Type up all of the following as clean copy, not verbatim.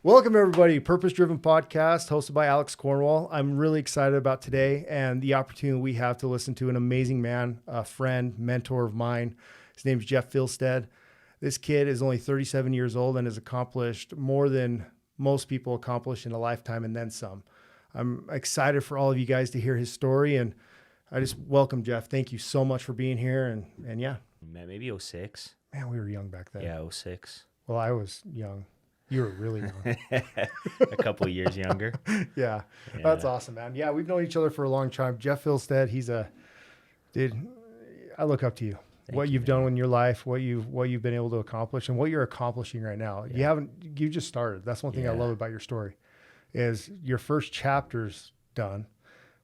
Welcome, everybody. Purpose Driven Podcast hosted by Alex Cornwall. I'm really excited about today and the opportunity we have to listen to an amazing man, a friend, mentor of mine. His name is Jeff Fieldstad. This kid is only 37 years old and has accomplished more than most people accomplish in a lifetime and then some. I'm excited for all of you guys to hear his story, and I just welcome Jeff. Thank you so much for being here. And yeah. Maybe 06. Man, we were young back then. Yeah, 06. Well, I was young. You were really young. A couple of years younger. Yeah, that's awesome, man. Yeah, we've known each other for a long time. Jeff Fieldstad, dude, I look up to you. What you've done in your life, what you've been able to accomplish, and what you're accomplishing right now. Yeah. You just started. That's one thing I love about your story, is your first chapter's done,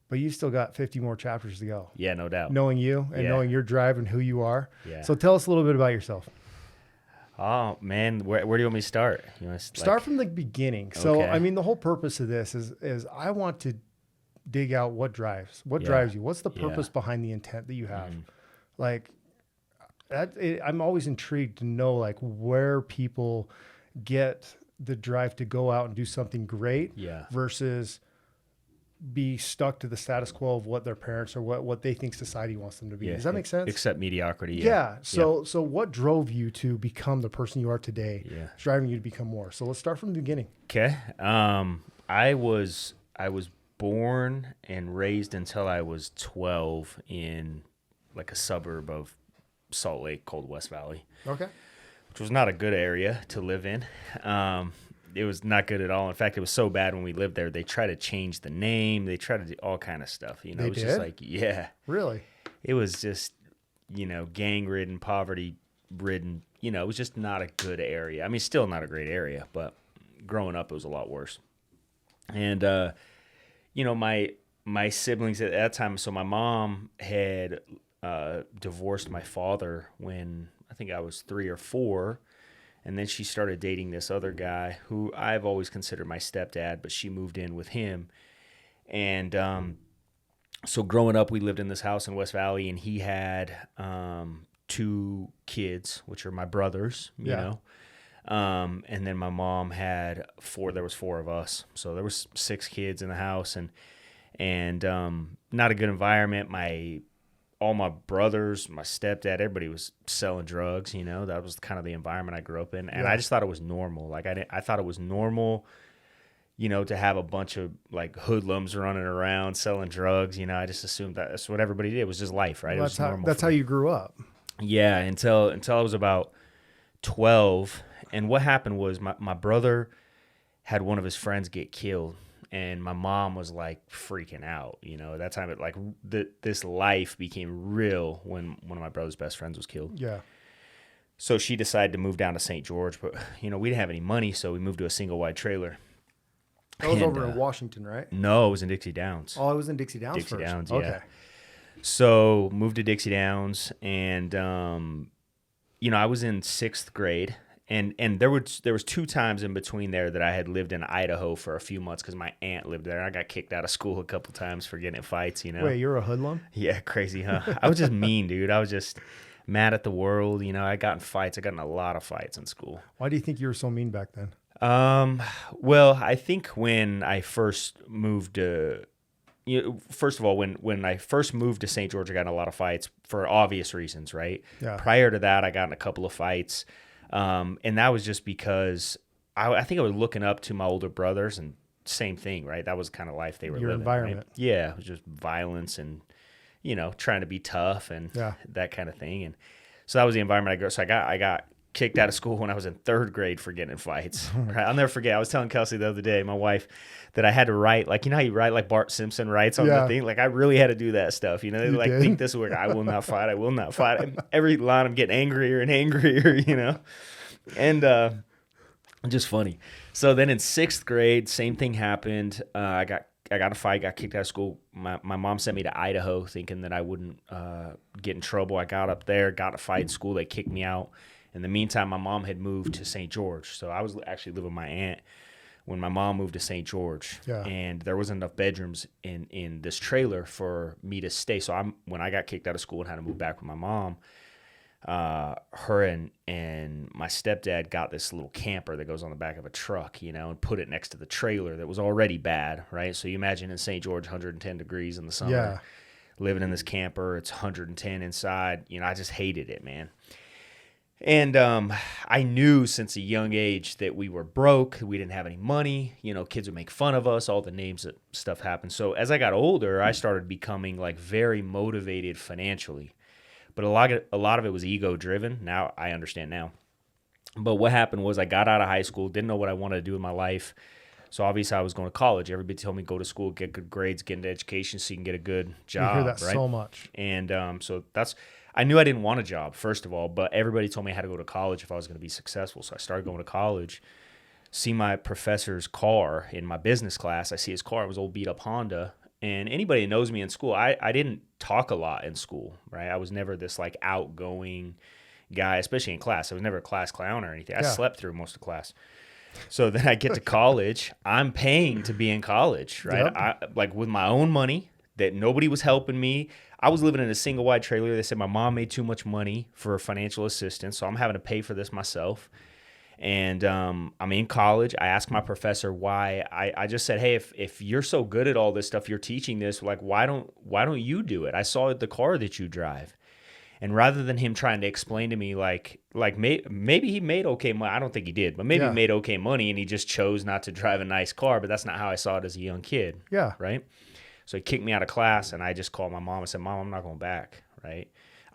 but you still got 50 more chapters to go. Yeah, no doubt. Knowing you and knowing your drive and who you are. Yeah. So tell us a little bit about yourself. Oh man, where do you want me to start? You want to start from the beginning. So, I mean, the whole purpose of this is I want to dig out what drives you. What's the purpose behind the intent that you have? Like I'm always intrigued to know like where people get the drive to go out and do something great versus be stuck to the status quo of what their parents or what they think society wants them to be. Does that make sense? Except mediocrity. Yeah. So what drove you to become the person you are today? Yeah. It's driving you to become more. So let's start from the beginning. Okay. I was born and raised until I was 12 in like a suburb of Salt Lake called West Valley. Okay. Which was not a good area to live in. It was not good at all. In fact, it was so bad when we lived there, they tried to change the name. They tried to do all kind of stuff. You know, it was did? Just like, Really? It was just, gang-ridden, poverty-ridden. It was just not a good area. I mean, still not a great area, but growing up, it was a lot worse. And, my siblings at that time, so my mom had divorced my father when I think I was 3 or 4. And then she started dating this other guy who I've always considered my stepdad, but she moved in with him. And so growing up, we lived in this house in West Valley, and he had 2 kids, which are my brothers, you know. And then my mom had 4. There was 4 of us. So there was 6 kids in the house, and not a good environment. All my brothers, my stepdad, everybody was selling drugs, that was kind of the environment I grew up in. And I just thought it was normal. Like I thought it was normal, to have a bunch of like hoodlums running around selling drugs. I just assumed that's what everybody did. It was just life, right? Well, it was normal. That's how you grew up. Yeah. Until I was about 12. And what happened was my brother had one of his friends get killed. And my mom was like freaking out, at that time. This life became real when one of my brother's best friends was killed. Yeah. So she decided to move down to St. George, but we didn't have any money, so we moved to a single wide trailer. That was over in Washington, right? No, it was in Dixie Downs. Oh, it was in Dixie Downs first. Dixie Downs, yeah. Okay. So moved to Dixie Downs, and I was in 6th grade. And there was 2 times in between there that I had lived in Idaho for a few months because my aunt lived there. I got kicked out of school a couple times for getting in fights, Wait, you're a hoodlum? Yeah, crazy, huh? I was just mean, dude. I was just mad at the world. I got in fights. I got in a lot of fights in school. Why do you think you were so mean back then? Well, I think when I first moved to... first of all, when I first moved to St. George, I got in a lot of fights for obvious reasons, right? Yeah. Prior to that, I got in a couple of fights. And that was just because I think I was looking up to my older brothers, and same thing, right? That was the kind of life they were living. Your environment. Right? Yeah, it was just violence and, trying to be tough and that kind of thing. And so that was the environment I grew up. So I got kicked out of school when I was in 3rd grade for getting in fights. Right? I'll never forget. I was telling Kelsey the other day, my wife, that I had to write, like, how you write like Bart Simpson writes on the thing? Like, I really had to do that stuff. They like did? think this would work. I will not fight. I will not fight. And every line I'm getting angrier and angrier, And just funny. So then in 6th grade, same thing happened. I got in a fight, got kicked out of school. My mom sent me to Idaho thinking that I wouldn't get in trouble. I got up there, got in a fight in school. They kicked me out. In the meantime, my mom had moved to St. George. So I was actually living with my aunt when my mom moved to St. George. Yeah. And there wasn't enough bedrooms in this trailer for me to stay. So when I got kicked out of school and had to move back with my mom, her and my stepdad got this little camper that goes on the back of a truck, and put it next to the trailer that was already bad, right? So you imagine in St. George, 110 degrees in the summer, Yeah. living in this camper, it's 110 inside. I just hated it, man. And I knew since a young age that we were broke, we didn't have any money, kids would make fun of us, all the names that stuff happened. So as I got older, I started becoming like very motivated financially. But a lot of it was ego driven. Now I understand now. But what happened was I got out of high school, didn't know what I wanted to do in my life. So obviously I was going to college. Everybody told me go to school, get good grades, get into education so you can get a good job. You hear that right? so much. And so I knew I didn't want a job, first of all, but everybody told me I had to go to college if I was going to be successful. So I started going to college, see my professor's car in my business class. I see his car. It was an old beat up Honda. And anybody that knows me in school, I didn't talk a lot in school, right? I was never this like outgoing guy, especially in class. I was never a class clown or anything. I slept through most of class. So then I get to college. I'm paying to be in college, right? Yep. I like with my own money that nobody was helping me. I was living in a single wide trailer. They said my mom made too much money for financial assistance, so I'm having to pay for this myself. And I'm in college. I asked my professor why. I just said, hey, if you're so good at all this stuff, you're teaching this, like why don't you do it? I saw the car that you drive. And rather than him trying to explain to me maybe he made okay money, I don't think he did, but maybe he made okay money and he just chose not to drive a nice car. But that's not how I saw it as a young kid. Yeah. Right. So he kicked me out of class, and I just called my mom and said, Mom, I'm not going back. Right.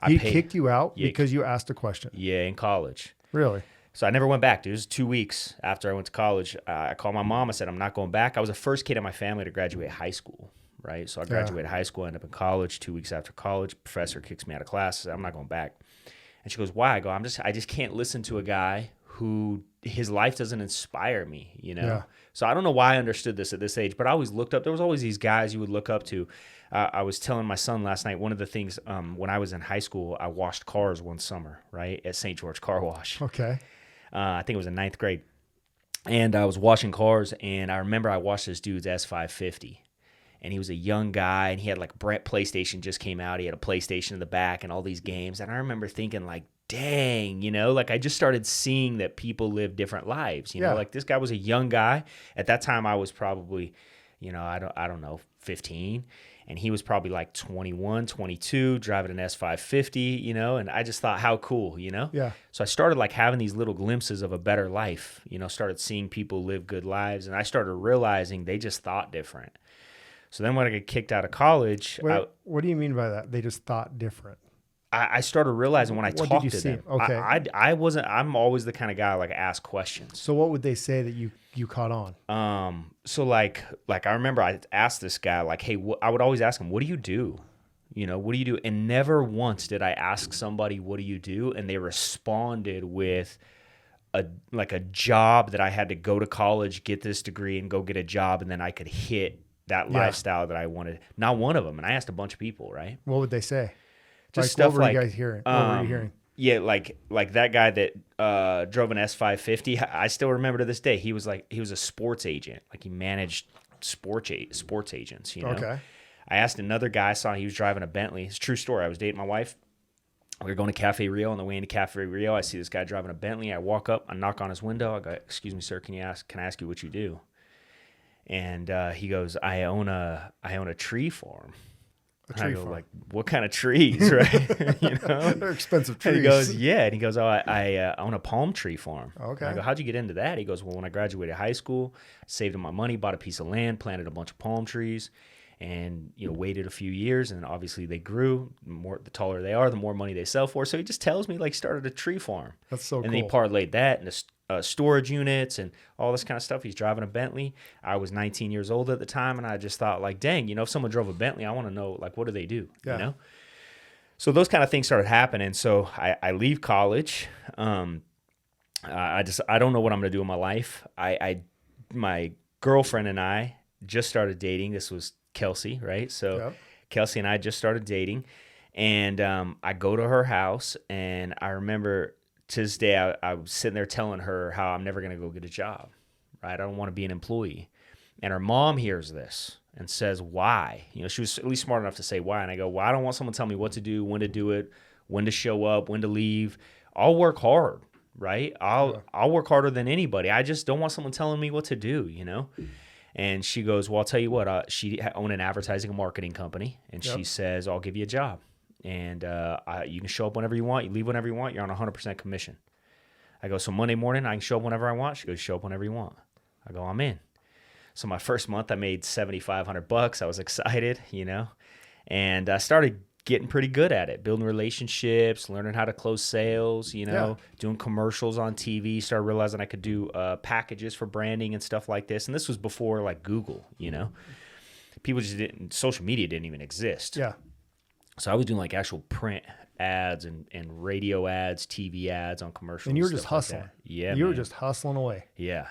He kicked you out because you asked a question. Yeah, in college. Really? So I never went back, dude. It was 2 weeks after I went to college. I called my mom. I said, I'm not going back. I was the first kid in my family to graduate high school, right? So I graduated high school, ended up in college. 2 weeks after college, professor kicks me out of class. I said, I'm not going back. And she goes, why? I go, I just can't listen to a guy who his life doesn't inspire me, Yeah. So I don't know why I understood this at this age, but I always looked up. There was always these guys you would look up to. I was telling my son last night, one of the things when I was in high school, I washed cars one summer, right, at St. George Car Wash. Okay. I think it was in ninth grade. And I was washing cars, and I remember I washed this dude's S550. And he was a young guy, and he had like PlayStation just came out. He had a PlayStation in the back and all these games. And I remember thinking like, dang, like I just started seeing that people live different lives. Like this guy was a young guy. At that time, I was probably, I don't know, 15. And he was probably like 21, 22, driving an S550, and I just thought, how cool, Yeah. So I started like having these little glimpses of a better life, started seeing people live good lives. And I started realizing they just thought different. So then when I got kicked out of college, What do you mean by that? They just thought different. I started realizing when I What talked did you to see? them, Okay. I'm always the kind of guy like ask questions. So what would they say that you caught on? So like I remember I asked this guy like, hey, I would always ask him, what do you do? What do you do? And never once did I ask somebody, what do you do? And they responded with a job that I had to go to college, get this degree and go get a job. And then I could hit that lifestyle that I wanted. Not one of them. And I asked a bunch of people, right? What would they say? Just like, stuff what were like, you guys hearing? What were you hearing? Yeah, like that guy that drove an S550. I still remember to this day. He was a sports agent. Like he managed sports agents. Okay. I asked another guy. I saw he was driving a Bentley. It's a true story. I was dating my wife. We were going to Cafe Rio. On the way into Cafe Rio, I see this guy driving a Bentley. I walk up. I knock on his window. I go, "Excuse me, sir. Can I ask you what you do?" And he goes, "I own a tree farm." A tree I go, farm. like, what kind of trees, right? They're expensive trees. And he goes, yeah. And he goes, I own a palm tree farm. Okay. And I go, how'd you get into that? He goes, well, when I graduated high school, I saved my money, bought a piece of land, planted a bunch of palm trees, and waited a few years, and obviously they grew. The taller they are, the more money they sell for. So he just tells me like started a tree farm. That's so cool. And then he parlayed that into storage units and all this kind of stuff. He's driving a Bentley. I was 19 years old at the time, and I just thought like, dang, if someone drove a Bentley, I want to know like what do they do, So those kind of things started happening. So I leave college. I don't know what I'm going to do in my life. My girlfriend and I just started dating. This was Kelsey, right? So Kelsey and I just started dating, and I go to her house, and I remember to this day, I was sitting there telling her how I'm never going to go get a job, right? I don't want to be an employee. And her mom hears this and says, why? She was at least smart enough to say why. And I go, well, I don't want someone to tell me what to do, when to do it, when to show up, when to leave. I'll work hard, right? I'll work harder than anybody. I just don't want someone telling me what to do, you know? And she goes, well, I'll tell you what, she owned an advertising and marketing company. And she says, I'll give you a job. And you can show up whenever you want. You leave whenever you want. You're on 100% commission. I go, so Monday morning, I can show up whenever I want? She goes, show up whenever you want. I go, I'm in. So my first month, I made $7,500. I was excited, you know, and I started getting pretty good at it, building relationships, learning how to close sales, you know, doing commercials on TV, started realizing I could do packages for branding and stuff like this. And this was before like Google, you know, social media didn't even exist. Yeah. So I was doing like actual print ads and radio ads, TV ads on commercials. And you were just hustling. Like yeah. You were just hustling away. Yeah.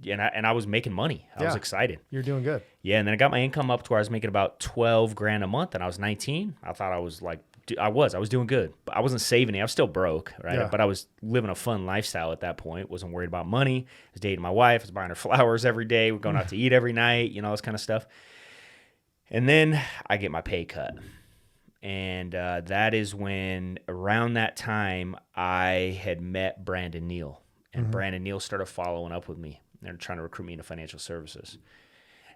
And I was making money. I was excited. You're doing good. Yeah, and then I got my income up to where I was making about $12,000 a month, and I was 19. I thought I was like, I was doing good, but I wasn't saving it. I was still broke, right? Yeah. But I was living a fun lifestyle at that point. Wasn't worried about money. I was dating my wife. I was buying her flowers every day. We're going out to eat every night, you know, this kind of stuff. And then I get my pay cut. And that is when, around that time, I had met Brandon Neal. And Brandon Neal started following up with me. They're trying to recruit me into financial services.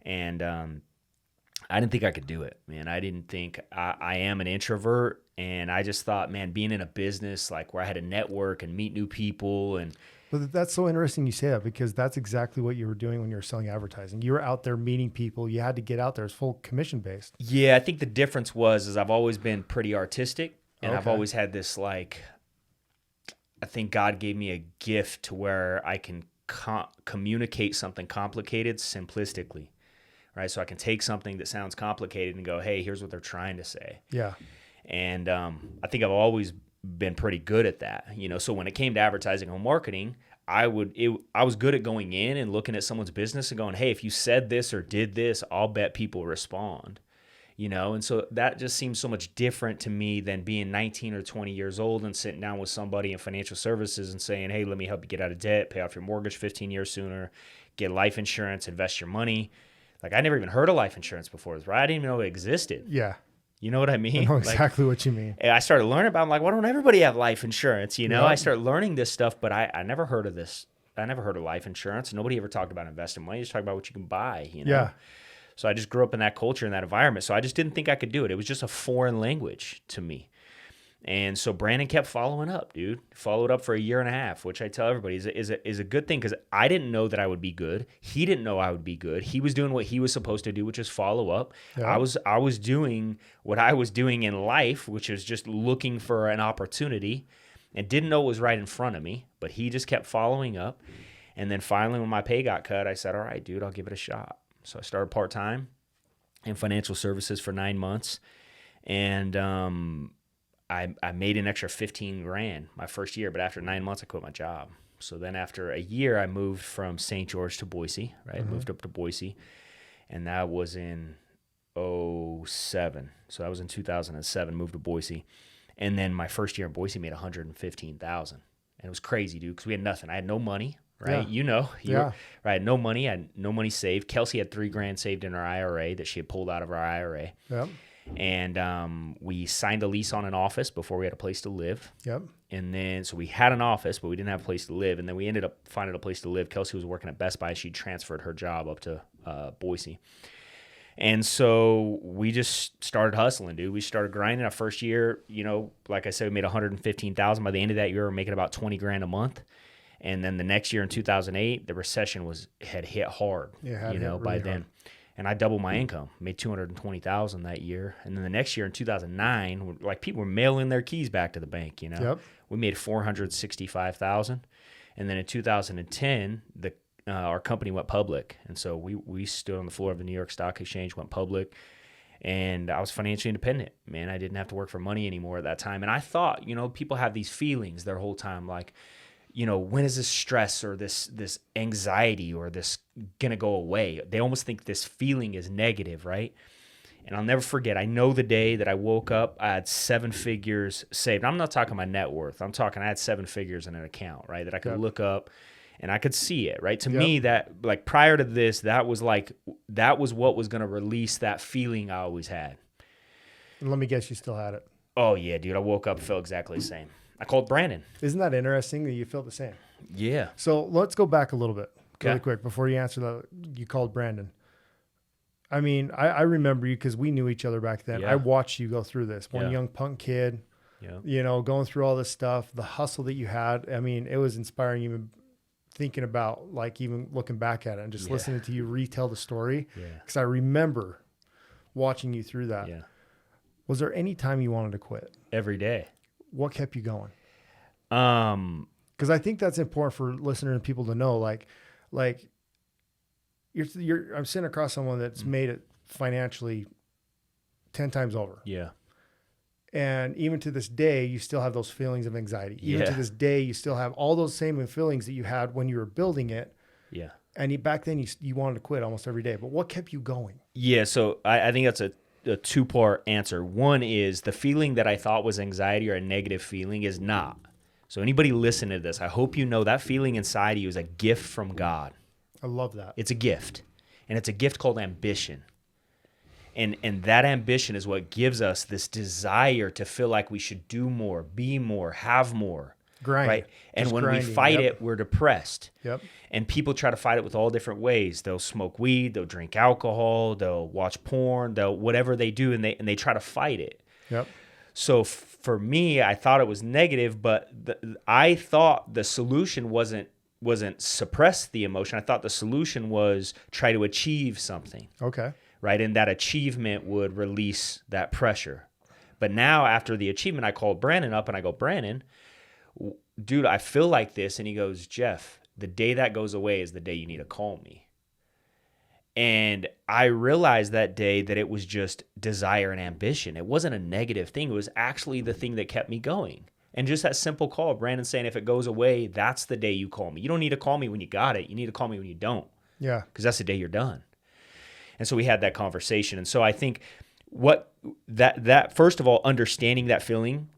And I didn't think I could do it, man. I didn't think I am an introvert. And I just thought, man, being in a business like where I had to network and meet new people. And But that's so interesting you say that, because that's exactly what you were doing when you were selling advertising. You were out there meeting people. You had to get out there. It's full commission based. yeah, I think the difference is I've always been pretty artistic. And I've always had this like, I think God gave me a gift to where I can communicate something complicated simplistically, right? So I can take something that sounds complicated and go, hey, here's what they're trying to say. Yeah. And I think I've always been pretty good at that, you know? So when it came to advertising and marketing, I was good at going in and looking at someone's business and going, hey, if you said this or did this, I'll bet people respond, you know? And so that just seems so much different to me than being 19 or 20 years old and sitting down with somebody in financial services and saying, hey, let me help you get out of debt, pay off your mortgage 15 years sooner, get life insurance, invest your money. Like, I never even heard of life insurance before, right? I didn't even know it existed. Yeah. You know what I mean? I know exactly what you mean. I started learning about it. I'm like, why don't everybody have life insurance? You know, I started learning this stuff, but I never heard of this. I never heard of life insurance. Nobody ever talked about investing money. Just talked about what you can buy, you know? Yeah. So I just grew up in that culture, in that environment. So I just didn't think I could do it. It was just a foreign language to me. And so Brandon kept following up, dude. Followed up for 1.5 years, which I tell everybody is a good thing, because I didn't know that I would be good. He didn't know I would be good. He was doing what he was supposed to do, which is follow up. Yeah. I was doing what I was doing in life, which is just looking for an opportunity, and didn't know it was right in front of me. But he just kept following up. And then finally, when my pay got cut, I said, all right, dude, I'll give it a shot. So I started part-time in financial services for 9 months. And I made an extra $15,000 my first year, but after 9 months, I quit my job. So then after a year, I moved from St. George to Boise, right? Moved up to Boise, and that was in 2007. So that was in 2007, moved to Boise. And then my first year in Boise made $115,000. And it was crazy, dude, because we had nothing. I had no money, right? Yeah. Right? I had no money. I had no money saved. Kelsey had $3,000 saved in her IRA that she had pulled out of her IRA. Yep. And we signed a lease on an office before we had a place to live. Yep. And then, so we had an office, but we didn't have a place to live. And then we ended up finding a place to live. Kelsey was working at Best Buy. She transferred her job up to Boise. And so we just started hustling, dude. We started grinding. Our first year, you know, like I said, we made $115,000. By the end of that year, we were making about $20,000 a month. And then the next year in 2008, the recession had hit hard, by then. And I doubled my income, made $220,000 that year. And then the next year in 2009, like, people were mailing their keys back to the bank, you know. Yep. We made $465,000. And then in 2010, our company went public. And so we stood on the floor of the New York Stock Exchange, went public. And I was financially independent, man. I didn't have to work for money anymore at that time. And I thought, you know, people have these feelings their whole time, like, you know, when is this stress or this anxiety or this gonna go away? They almost think this feeling is negative, right? And I'll never forget, I know the day that I woke up, I had 7 figures saved. I'm not talking my net worth. I'm talking I had 7 figures in an account, right, that I could look up and I could see it, right? To me, that, like, prior to this, that was what was gonna release that feeling I always had. And let me guess, you still had it. Oh yeah, dude. I woke up, felt exactly the same. I called Brandon. Isn't that interesting that you feel the same? Yeah. So let's go back a little bit really Okay. quick before you answer that. You called Brandon. I mean, I remember you because we knew each other back then. Yeah. I watched you go through this. One Yeah. young punk kid, Yeah. you know, going through all this stuff, the hustle that you had. I mean, it was inspiring even thinking about, like, even looking back at it and just Yeah. listening to you retell the story. Yeah. Because I remember watching you through that. Yeah. Was there any time you wanted to quit? Every day. What kept you going? Um. Because I think that's important for listeners and people to know. Like I'm sitting across someone that's made it financially 10 times over. Yeah. And even to this day, you still have those feelings of anxiety. Even to Yeah. this day, you still have all those same feelings that you had when you were building it. Yeah. And back then you wanted to quit almost every day. But what kept you going? Yeah. So I think that's a two-part answer. One is the feeling that I thought was anxiety or a negative feeling is not. So anybody listening to this, I hope you know that feeling inside of you is a gift from God. I love that. It's a gift. And it's a gift called ambition. And that ambition is what gives us this desire to feel like we should do more, be more, have more. Grind. Right? And Just when grinding, we fight yep. it, we're depressed. Yep. And people try to fight it with all different ways. They'll smoke weed, they'll drink alcohol, they'll watch porn, they'll whatever they do, and they try to fight it. Yep. So for me, I thought it was negative, but I thought the solution wasn't suppress the emotion. I thought the solution was try to achieve something, Okay. right? And that achievement would release that pressure. But now after the achievement, I called Brandon up and I go, Brandon, dude, I feel like this. And he goes, Jeff, the day that goes away is the day you need to call me. And I realized that day that it was just desire and ambition. It wasn't a negative thing. It was actually the thing that kept me going. And just that simple call, Brandon saying, if it goes away, that's the day you call me. You don't need to call me when you got it. You need to call me when you don't. Yeah. Because that's the day you're done. And so we had that conversation. And so I think what that first of all, understanding that feeling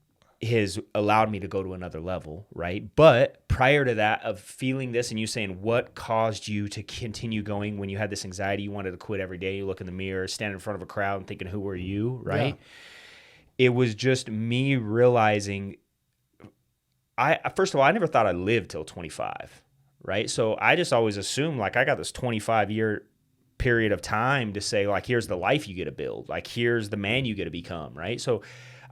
has allowed me to go to another level, right? But prior to that, of feeling this and you saying, what caused you to continue going when you had this anxiety, you wanted to quit every day, you look in the mirror, stand in front of a crowd and thinking, who are you, right? Yeah. It was just me realizing, first of all, I never thought I'd live till 25, right? So I just always assumed, like, I got this 25-year period of time to say, like, here's the life you get to build. Like, here's the man you get to become, right? So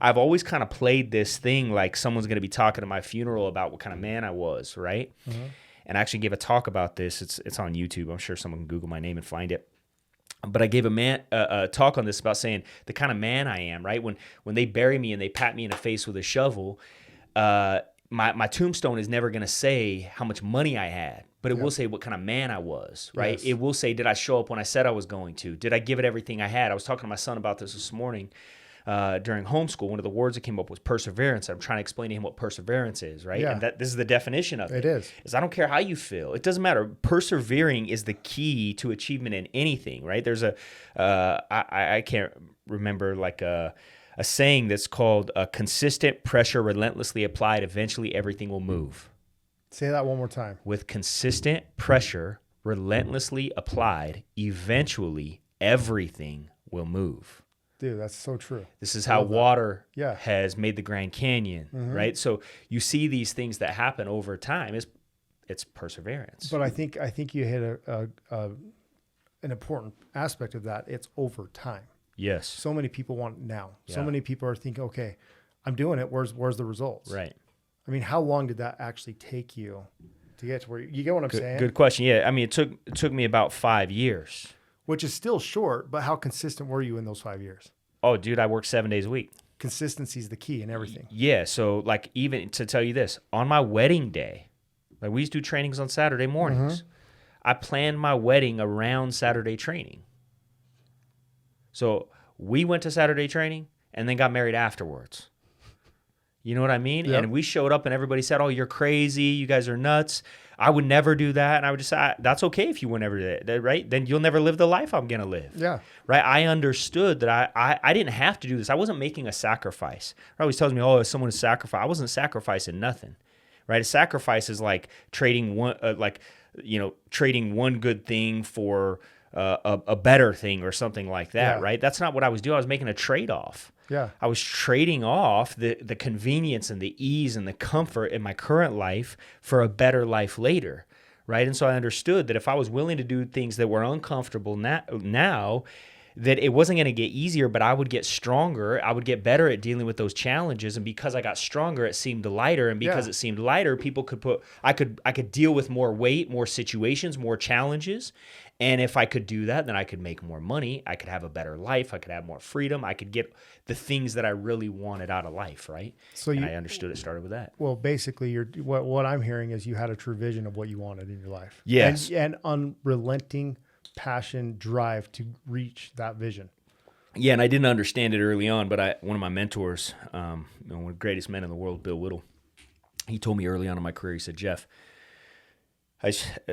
I've always kind of played this thing like someone's going to be talking at my funeral about what kind of man I was, right? Mm-hmm. And I actually gave a talk about this. It's on YouTube. I'm sure someone can Google my name and find it. But I gave a talk on this about saying the kind of man I am, right? When they bury me and they pat me in the face with a shovel, my tombstone is never going to say how much money I had, but it will say what kind of man I was, right? Yes. It will say, did I show up when I said I was going to? Did I give it everything I had? I was talking to my son about this morning during homeschool. One of the words that came up was perseverance. I'm trying to explain to him what perseverance is, right? Yeah. And this is the definition of it. It is I don't care how you feel. It doesn't matter. Persevering is the key to achievement in anything, right? There's I can't remember like a saying that's called consistent pressure relentlessly applied, eventually everything will move. Say that one more time. With consistent pressure relentlessly applied, eventually everything will move. Dude, that's so true. This is how water Yeah. has made the Grand Canyon, right? So you see these things that happen over time. It's perseverance. But I think you hit an important aspect of that. It's over time. Yes. So many people want it now. Yeah. So many people are thinking, okay, I'm doing it. Where's the results? Right. I mean, how long did that actually take you to get to where you get what I'm saying? Good question. Yeah. I mean, it took me about 5 years. Which is still short, but how consistent were you in those 5 years? Oh, dude, I worked 7 days a week. Consistency is the key in everything. Yeah. So, like, even to tell you this, on my wedding day, like, we used to do trainings on Saturday mornings. I planned my wedding around Saturday training. So we went to Saturday training and then got married afterwards. You know what I mean? Yep. And we showed up and everybody said, oh, you're crazy. You guys are nuts. I would never do that. And I would just say, that's okay if you would never do that, right? Then you'll never live the life I'm going to live. Yeah. Right? I understood that I didn't have to do this. I wasn't making a sacrifice. It always tells me, oh, if someone is sacrificing. I wasn't sacrificing nothing. Right? A sacrifice is like trading one, trading one good thing for a better thing or something like that, right? That's not what I was doing. I was making a trade-off. Yeah. I was trading off the convenience and the ease and the comfort in my current life for a better life later, right? And so I understood that if I was willing to do things that were uncomfortable now that it wasn't going to get easier, but I would get stronger. I would get better at dealing with those challenges. And because I got stronger, it seemed lighter. And because it seemed lighter, I could deal with more weight, more situations, more challenges. And if I could do that, then I could make more money. I could have a better life. I could have more freedom. I could get the things that I really wanted out of life, right? And I understood it started with that. Well, basically, what I'm hearing is you had a true vision of what you wanted in your life. Yes. And unrelenting passion, drive to reach that vision. Yeah, and I didn't understand it early on, but one of my mentors, one of the greatest men in the world, Bill Whittle, he told me early on in my career, he said, Jeff, I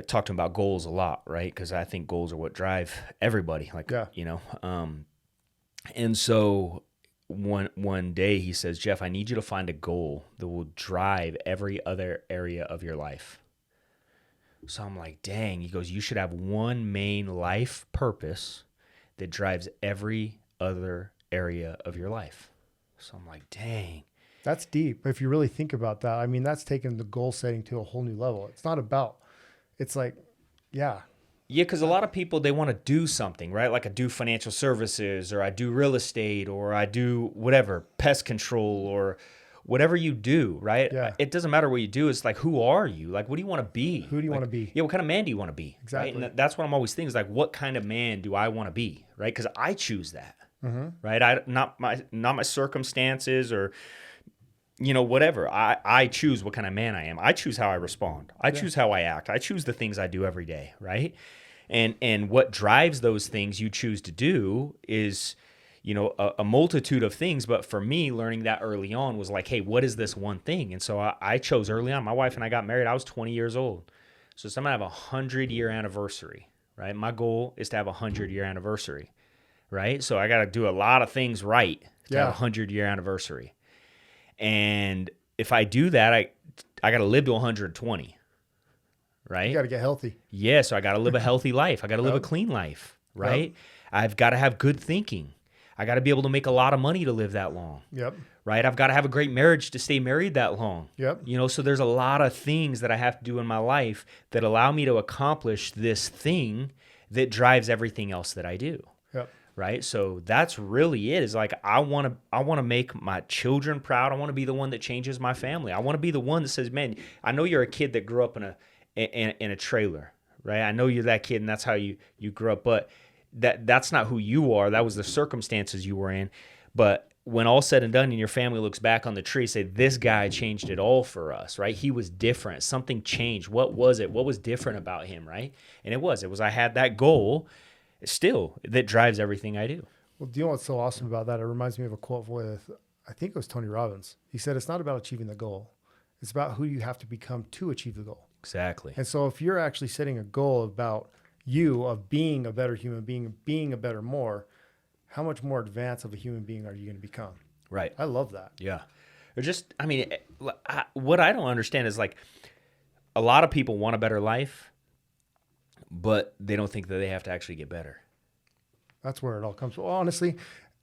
talked to him about goals a lot, right? Because I think goals are what drive everybody, and so one day he says, Jeff, I need you to find a goal that will drive every other area of your life. So I'm like, dang. He goes, you should have one main life purpose that drives every other area of your life. So I'm like, dang. That's deep. If you really think about that, I mean, that's taking the goal setting to a whole new level. It's like, yeah. Yeah, because a lot of people, they want to do something, right? Like I do financial services, or I do real estate, or I do whatever, pest control, or whatever you do, right? Yeah. It doesn't matter what you do. It's like, who are you? Like, what do you want to be? Who do you want to be? Yeah, what kind of man do you want to be? Exactly. Right? And that's what I'm always thinking is like, what kind of man do I want to be? Right? Because I choose that, right? Not my circumstances or, whatever. I choose what kind of man I am. I choose how I respond. I choose how I act. I choose the things I do every day, right? And what drives those things you choose to do is, a multitude of things. But for me, learning that early on was like, hey, what is this one thing? And so I chose early on. My wife and I got married. I was 20 years old. So I'm going to have a 100-year anniversary, right? My goal is to have a 100-year anniversary, right? So I got to do a lot of things right to have a 100-year anniversary. And if I do that, I got to live to 120, right? You got to get healthy. Yeah, so I got to live a healthy life. I got to live a clean life, right? I've got to have good thinking. I got to be able to make a lot of money to live that long. Yep. Right? I've got to have a great marriage to stay married that long. Yep. So there's a lot of things that I have to do in my life that allow me to accomplish this thing that drives everything else that I do. Yep. Right? So that's really it. Is like I want to make my children proud. I want to be the one that changes my family. I want to be the one that says, "Man, I know you're a kid that grew up in a trailer, right? I know you're that kid and that's how you grew up, but that's not who you are. That was the circumstances you were in. But when all's said and done and your family looks back on the tree, say, this guy changed it all for us, right? He was different. Something changed. What was it? What was different about him, right? And it was I had that goal still that drives everything I do. Well, do you know what's so awesome about that? It reminds me of a quote with, I think it was Tony Robbins. He said, it's not about achieving the goal. It's about who you have to become to achieve the goal. Exactly. And so if you're actually setting a goal about you of being a better human being, being a better more, how much more advanced of a human being are you going to become? Right. I love that. Yeah. Or just, what I don't understand is like a lot of people want a better life, but they don't think that they have to actually get better. That's where it all comes from. Well, honestly,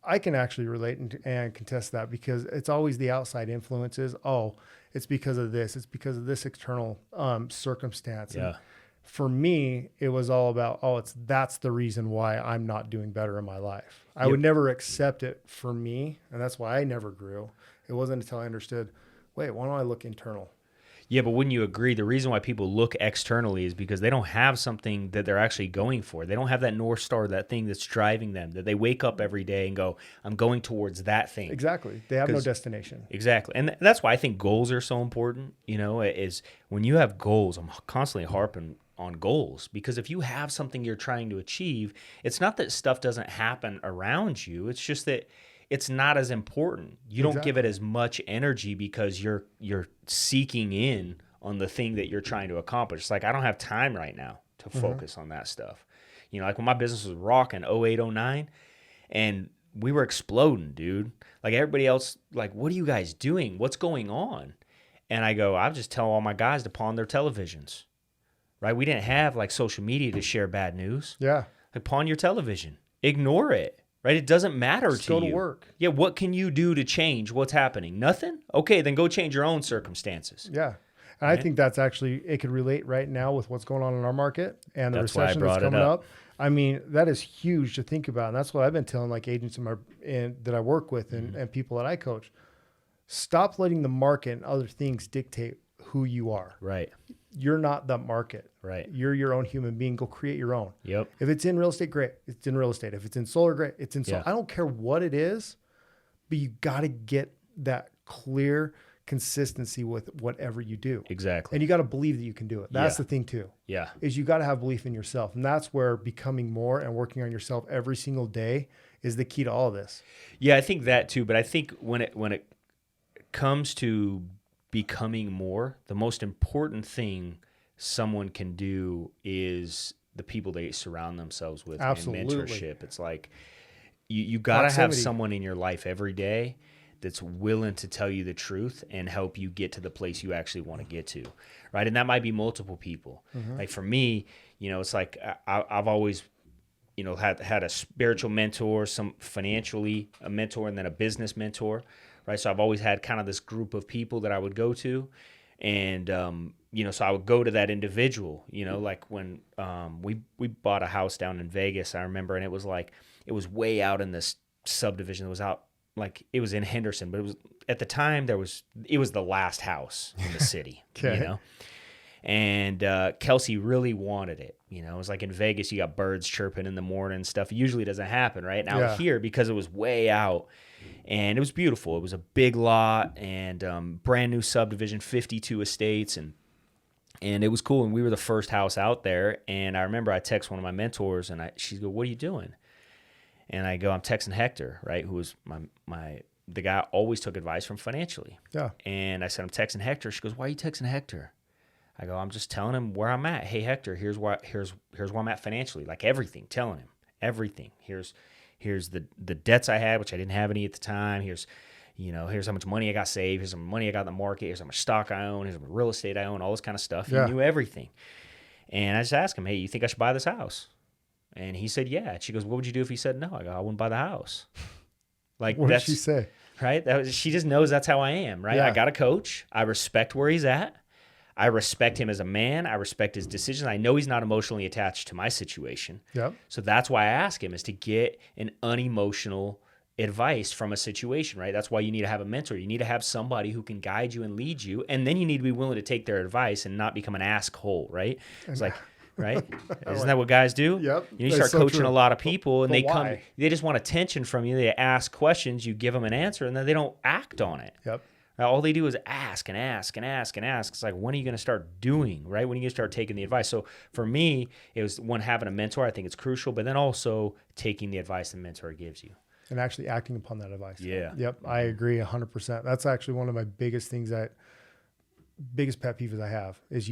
I can actually relate and contest that because it's always the outside influences. Oh, it's because of this. It's because of this external circumstance. Yeah. And for me, it was all about, that's the reason why I'm not doing better in my life. I would never accept it for me, and that's why I never grew. It wasn't until I understood, wait, why don't I look internal? Yeah, but wouldn't you agree the reason why people look externally is because they don't have something that they're actually going for. They don't have that North Star, that thing that's driving them, that they wake up every day and go, I'm going towards that thing. Exactly. They have no destination. Exactly. And that's why I think goals are so important, is when you have goals, I'm constantly harping on goals, because if you have something you're trying to achieve, it's not that stuff doesn't happen around you. It's just that it's not as important. You don't give it as much energy because you're seeking in on the thing that you're trying to accomplish. It's like, I don't have time right now to focus on that stuff. Like when my business was rocking 08, 09, and we were exploding, dude. Like everybody else, like, what are you guys doing? What's going on? And I go, I just tell all my guys to pawn their televisions. Right? We didn't have like social media to share bad news. Yeah. Like pawn your television. Ignore it. right? It doesn't matter Just to go you. to work. Yeah, what can you do to change what's happening? Nothing? Okay, then go change your own circumstances. Yeah. And I think that's actually, it could relate right now with what's going on in our market and the That's why I recession that's brought it coming up. up. I mean, that is huge to think about. And that's what I've been telling like agents that I work with and people that I coach. Stop letting the market and other things dictate who you are. Right. You're not the market. Right. You're your own human being. Go create your own. Yep. If it's in real estate, great. It's in real estate. If it's in solar, great. It's in solar. Yeah. I don't care what it is, but you got to get that clear consistency with whatever you do. Exactly. And you got to believe that you can do it. That's Yeah. the thing too, Yeah. is you got to have belief in yourself. And that's where becoming more and working on yourself every single day is the key to all of this. Yeah, I think that too. But I think when it comes to becoming more, the most important thing someone can do is the people they surround themselves with. Absolutely. And mentorship. It's like you got to have Proximity. someone in your life every day that's willing to tell you the truth and help you get to the place you actually want to get to, right? And that might be multiple people. Like for me, it's like I've always, had a spiritual mentor, some financially a mentor, and then a business mentor, right? So I've always had kind of this group of people that I would go to, and so I would go to that individual, like when we bought a house down in Vegas, I remember, and it was way out in this subdivision. It was out. Like it was in Henderson, but it was at the time it was the last house in the city, Okay. And Kelsey really wanted it. It was like in Vegas, you got birds chirping in the morning and stuff. It usually doesn't happen, right? Now here, because it was way out and it was beautiful. It was a big lot and brand new subdivision, 52 estates, and it was cool. And we were the first house out there. And I remember I text one of my mentors and she's go, "What are you doing?" And I go, "I'm texting Hector," right? Who was the guy I always took advice from financially. Yeah. And I said, "I'm texting Hector." She goes, "Why are you texting Hector?" I go, "I'm just telling him where I'm at. Hey, Hector, here's where I'm at financially. Like everything, telling him everything. Here's the debts I had, which I didn't have any at the time. Here's how much money I got saved. Here's how much money I got in the market. Here's how much stock I own. Here's how much real estate I own, all this kind of stuff." Yeah. He knew everything. And I just asked him, "Hey, you think I should buy this house?" And he said, "Yeah." And she goes, "What would you do if he said no?" I go, "I wouldn't buy the house." Like What did that's she say? right. She just knows that's how I am, right? Yeah. I got a coach. I respect where he's at. I respect him as a man. I respect his decisions. I know he's not emotionally attached to my situation. Yep. So that's why I ask him, is to get an unemotional advice from a situation, right? That's why you need to have a mentor. You need to have somebody who can guide you and lead you. And then you need to be willing to take their advice and not become an asshole, right? It's like, right? Isn't that what guys do? Yep. You That's start so coaching true. a lot of people and But they just want attention from you. They ask questions, you give them an answer, and then they don't act on it. Yep. All they do is ask and ask and ask and ask. It's like, when are you going to start doing, right? When are you going to start taking the advice? So for me, it was having a mentor, I think it's crucial, but then also taking the advice the mentor gives you. And actually acting upon that advice. Yeah. Yep. I agree 100%. That's actually one of my biggest things biggest pet peeves I have is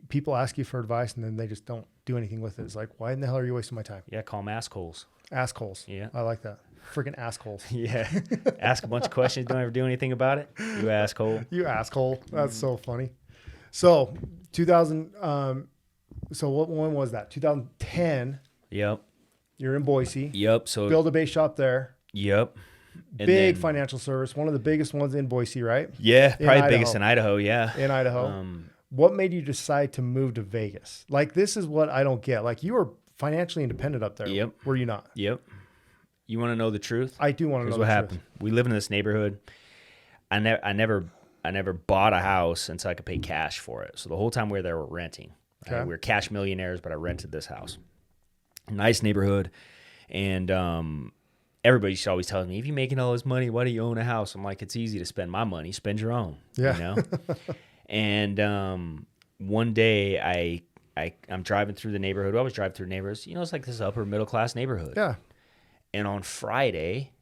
people ask you for advice and then they just don't do anything with it. It's like, why in the hell are you wasting my time? Yeah, call them assholes. Assholes. Yeah. I like that. Freaking assholes. Yeah. Ask a bunch of questions, don't ever do anything about it. You asshole. You asshole. That's so funny. So 2000, so when was that? 2010. Yep. You're in Boise. Yep. So Build a base shop there. Yep. And Big then- financial service. One of the biggest ones in Boise, right? Yeah, In probably Idaho. biggest in Idaho. Yeah. In Idaho. What made you decide to move to Vegas? Like, this is what I don't get. Like, you were financially independent up there. Yep. Were you not? Yep. You want to know the truth? I do want to Here's know what the happened. We live in this neighborhood. I never bought a house until I could pay cash for it. So the whole time we were there, we're renting. Okay. We were cash millionaires, but I rented this house. Nice neighborhood, and everybody always tells me, "If you're making all this money, why do you own a house?" I'm like, "It's easy to spend my money. Spend your own." Yeah. You know. And one day I'm driving through the neighborhood. I always drive through neighborhoods. It's like this upper middle class neighborhood. Yeah. And on Friday,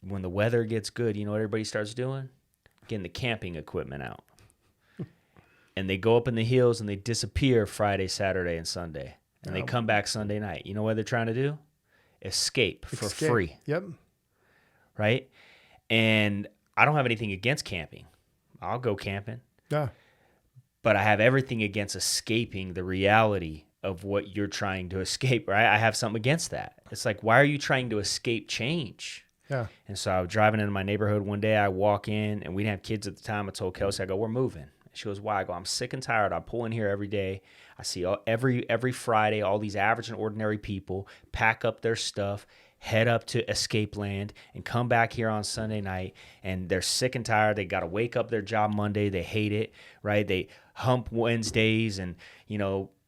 when the weather gets good, you know what everybody starts doing? Getting the camping equipment out. And they go up in the hills and they disappear Friday, Saturday, and Sunday. And they come back Sunday night. You know what they're trying to do? Escape for free, Yep. right? And I don't have anything against camping. I'll go camping. Yeah. But I have everything against escaping the reality of what you're trying to escape, right? I have something against that. It's like, why are you trying to escape change? Yeah. And so I was driving into my neighborhood one day. I walk in, and we didn't have kids at the time. I told Kelsey, I go, we're moving. She goes, why? I go, I'm sick and tired. I pull in here every day. I see every Friday all these average and ordinary people pack up their stuff, head up to escape land, and come back here on Sunday night, and they're sick and tired. They got to wake up their job Monday. They hate it, right? They hump Wednesdays and,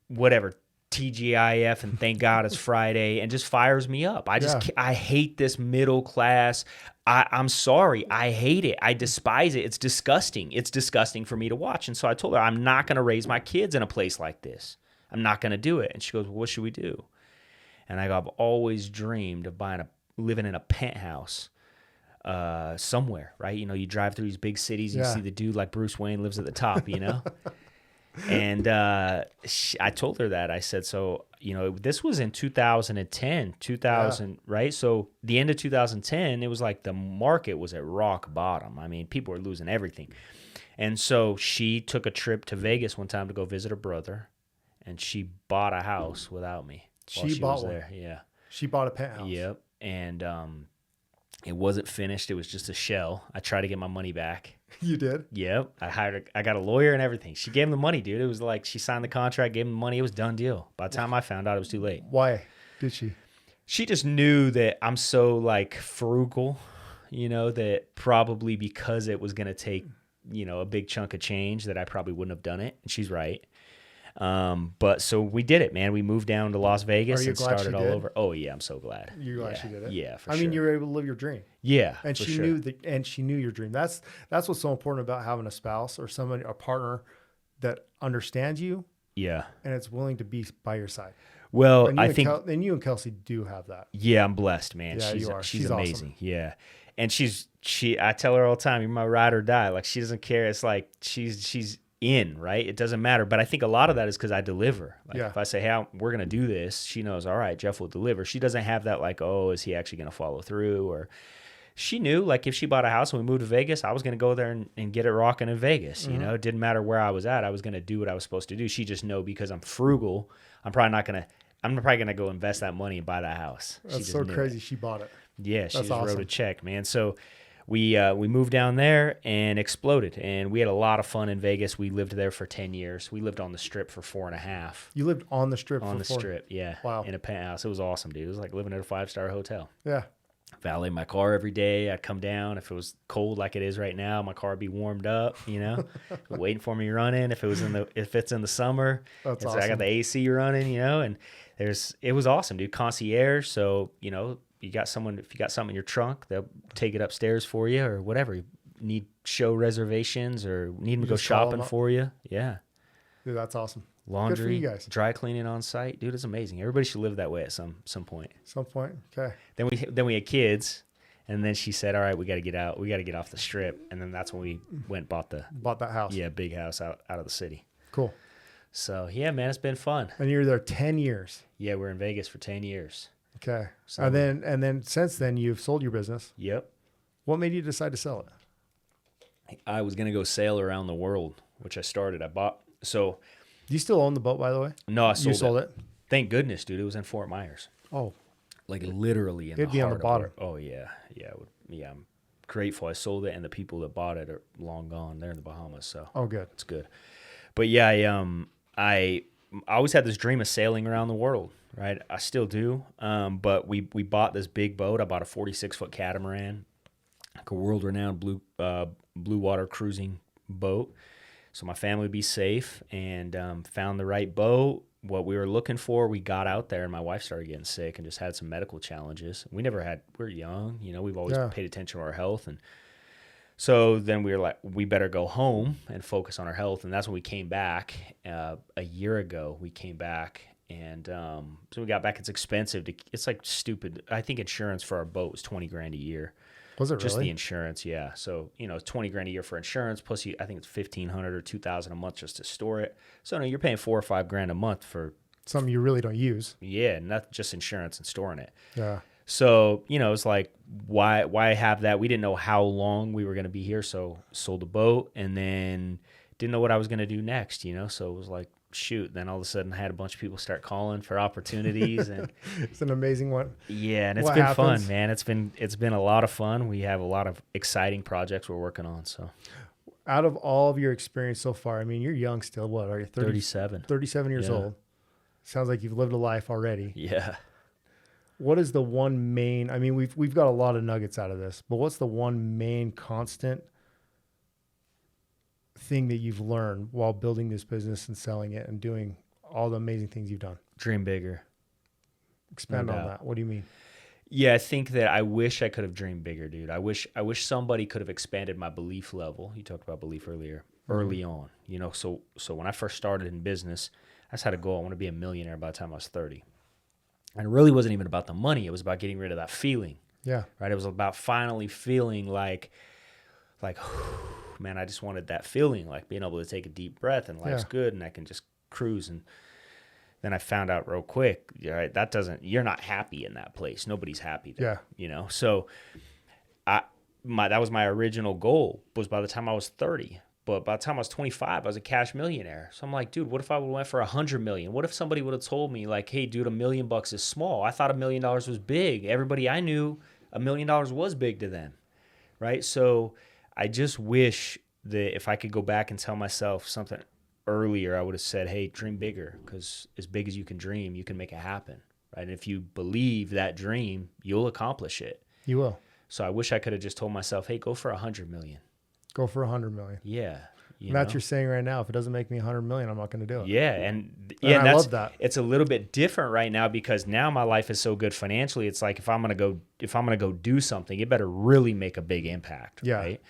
whatever, TGIF, and thank God it's Friday, and just fires me up. I hate this middle class. I'm sorry. I hate it. I despise it. It's disgusting. It's disgusting for me to watch. And so I told her, I'm not going to raise my kids in a place like this. I'm not going to do it. And she goes, well, what should we do? And I go, I've always dreamed of living in a penthouse somewhere, right? You drive through these big cities, and you see the dude like Bruce Wayne lives at the top, And I told her that. I said, so, this was in 2010, right? So the end of 2010, it was like the market was at rock bottom. I mean, people were losing everything. And so she took a trip to Vegas one time to go visit her brother, and she bought a house without me. She bought one. There. Yeah. She bought a penthouse. Yep. And it wasn't finished. It was just a shell. I tried to get my money back. You did? Yep. I got a lawyer and everything. She gave him the money, dude. It was like she signed the contract, gave him the money. It was a done deal. By the time I found out, it was too late. Why did she? She just knew that I'm so like frugal, that probably because it was going to take, a big chunk of change that I probably wouldn't have done it. And she's right. But so we did it, man. We moved down to Las Vegas and started all over. Oh yeah, I'm so glad. You're glad she did it? Yeah, for sure. I mean, you were able to live your dream. Yeah. And she knew your dream. That's what's so important about having a spouse or a partner that understands you. Yeah. And it's willing to be by your side. Well, I think and you and Kelsey do have that. Yeah, I'm blessed, man. Yeah, you are. She's amazing. Awesome. Yeah. And I tell her all the time, you're my ride or die. Like, she doesn't care. It's like she's in, right? It doesn't matter. But I think a lot of that is because I deliver. Like, if I say, hey, we're going to do this, she knows, all right, Jeff will deliver. She doesn't have that like, oh, is he actually going to follow through? Or she knew, like, if she bought a house and we moved to Vegas, I was going to go there and get it rocking in Vegas. Mm-hmm. It didn't matter where I was at. I was going to do what I was supposed to do. She just know because I'm frugal, I'm probably going to go invest that money and buy that house. That's so crazy. She bought it. Yeah, she just wrote a check, man. So we moved down there and exploded, and we had a lot of fun in Vegas. We lived there for 10 years. We lived on the Strip for 4.5. You lived on the Strip? Strip, yeah. Wow. In a penthouse. It was awesome, dude. It was like living at a 5-star hotel. Yeah. Valet my car every day. I'd come down. If it was cold like it is right now, my car would be warmed up, waiting for me running. If it's in the summer, that's awesome. I got the AC running, and it was awesome, dude. Concierge. So, if you got something in your trunk, they'll take it upstairs for you or whatever. You need show reservations or need them to go shopping for you. Yeah. Dude, that's awesome. Laundry, good for you guys. Dry cleaning on site. Dude, it's amazing. Everybody should live that way at some point. Some point. Okay. Then we had kids, and then she said, all right, we got to get out. We got to get off the Strip. And then that's when we went and bought that house. Yeah, big house out of the city. Cool. So, yeah, man, it's been fun. And you were there 10 years. Yeah, we're in Vegas for 10 years. Okay. So, and then since then, you've sold your business. Yep. What made you decide to sell it? I was going to go sail around the world, which I started. Do you still own the boat, by the way? No, I sold it. You sold it? Thank goodness, dude. It was in Fort Myers. Oh. Like literally in It'd be on the bottom. Oh, yeah. Yeah. Yeah. I'm grateful I sold it, and the people that bought it are long gone. They're in the Bahamas, so. Oh, good. It's good. But yeah, I always had this dream of sailing around the world, right? I still do. But we bought this big boat. I bought a 46-foot catamaran, like a world-renowned blue water cruising boat. So my family would be safe, and found the right boat, what we were looking for. We got out there, and my wife started getting sick and just had some medical challenges. We're young, we've always paid attention to our health. And so then we were like, we better go home and focus on our health. And that's when we came back a year ago. We came back, and so we got back. It's expensive. It's like stupid. I think insurance for our boat was $20,000 a year. Was it really? Just the insurance, yeah. So, it's $20,000 a year for insurance, plus I think it's $1,500 or $2,000 a month just to store it. So, no, you're paying $4,000 or $5,000 a month for something you really don't use. Yeah, not just insurance and storing it. Yeah. So, it's like, why have that? We didn't know how long we were going to be here, so sold the boat, and then didn't know what I was going to do next, So it was like, shoot, then all of a sudden I had a bunch of people start calling for opportunities, and It's an amazing one. yeah, and it's What been happens? fun, man. It's been a lot of fun. We have a lot of exciting projects we're working on. So Out of all of your experience so far, I mean, you're young still. What are you? 37. 37 years Yeah. old. Sounds like you've lived a life already. Yeah. What is the one main, I mean, we've got a lot of nuggets out of this, but what's the one main constant thing that you've learned while building this business and selling it and doing all the amazing things you've done? Dream bigger. Expand No on doubt. that. What do you mean? Yeah, I think that I wish I could have dreamed bigger, dude. I wish somebody could have expanded my belief level. You talked about belief earlier, early on. You know, so when I first started in business, I just had a goal. I want to be a millionaire by the time I was 30. And it really wasn't even about the money. It was about getting rid of that feeling, Yeah. right? It was about finally feeling like, man, I just wanted that feeling, like being able to take a deep breath and life's Yeah. good and I can just cruise. And then I found out real quick, right, you're not happy in that place. Nobody's happy there, you know? So that was my original goal, was by the time I was 30. But by the time I was 25, I was a cash millionaire. So I'm like, dude, what if I would have went for 100 million? What if somebody would have told me like, hey, dude, $1 million is small. I thought $1 million was big. Everybody I knew, $1 million was big to them, right? So I just wish that if I could go back and tell myself something earlier, I would have said, hey, dream bigger, because as big as you can dream, you can make it happen, right? And if you believe that dream, you'll accomplish it. You will. So I wish I could have just told myself, hey, go for 100 million. Go for 100 million. Yeah. And that's you're saying right now, if it doesn't make me 100 million, I'm not going to do it. Yeah. And I love that. It's a little bit different right now because now my life is so good financially. It's like, if I'm going to go do something, it better really make a big impact. Yeah. Right.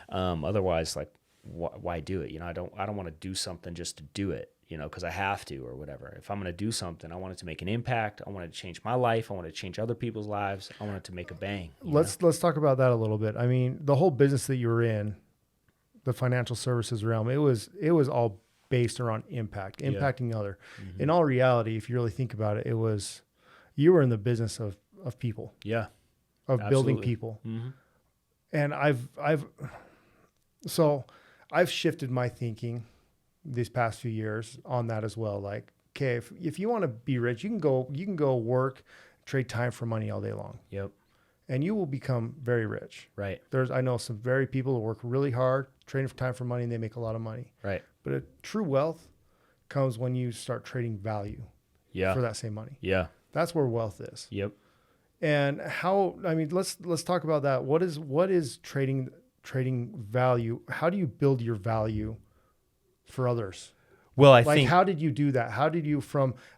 Otherwise, like, why do it? You know, I don't want to do something just to do it, you know, because I have to or whatever. If I'm going to do something, I want it to make an impact. I want it to change my life. I want it to change other people's lives. I want it to make a bang. Let's talk about that a little bit. I mean, the whole business that you were in, the financial services realm, it was all based around impacting other. Mm-hmm. In all reality, if you really think about it, you were in the business of people, Yeah. of Absolutely. building people. Mm-hmm. And I've shifted my thinking these past few years on that as well. Like, okay, if you want to be rich, you can go work, trade time for money all day long. Yep. And you will become very rich. Right. I know some very people who work really hard, trading for time for money, and they make a lot of money. Right. But a true wealth comes when you start trading value for that same money. Yeah. That's where wealth is. Yep. And let's talk about that. What is trading value? How do you build your value for others? Well, I think how did you do that? How did you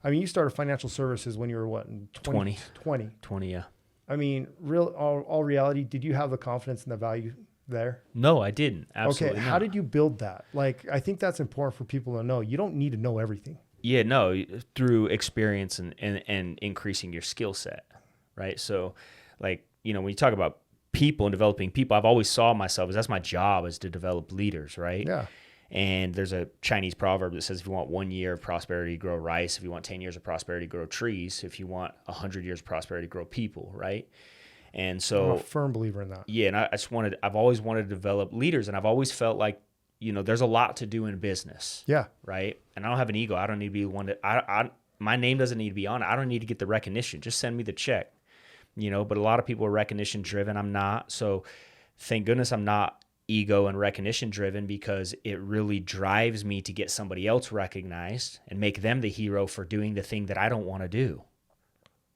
you started financial services when you were what? 20. 20, yeah. I mean, all reality, did you have the confidence and the value there? No, I didn't. Absolutely. Okay. not. How did you build that? Like, I think that's important for people to know. You don't need to know everything. Yeah, no, through experience and increasing your skill set, right? So, like, you know, when you talk about people and developing people, I've always saw myself as that's my job, is to develop leaders, right? Yeah. And there's a Chinese proverb that says, if you want 1 year of prosperity, grow rice. If you want 10 years of prosperity, grow trees. If you want 100 years of prosperity, grow people, right? And so I'm a firm believer in that. Yeah, and I've always wanted to develop leaders, and I've always felt like, you know, there's a lot to do in business. Yeah. Right? And I don't have an ego. I don't need to be one that my name doesn't need to be on it. I don't need to get the recognition. Just send me the check. You know, but a lot of people are recognition driven. I'm not. So thank goodness I'm not ego and recognition driven, because it really drives me to get somebody else recognized and make them the hero for doing the thing that I don't want to do.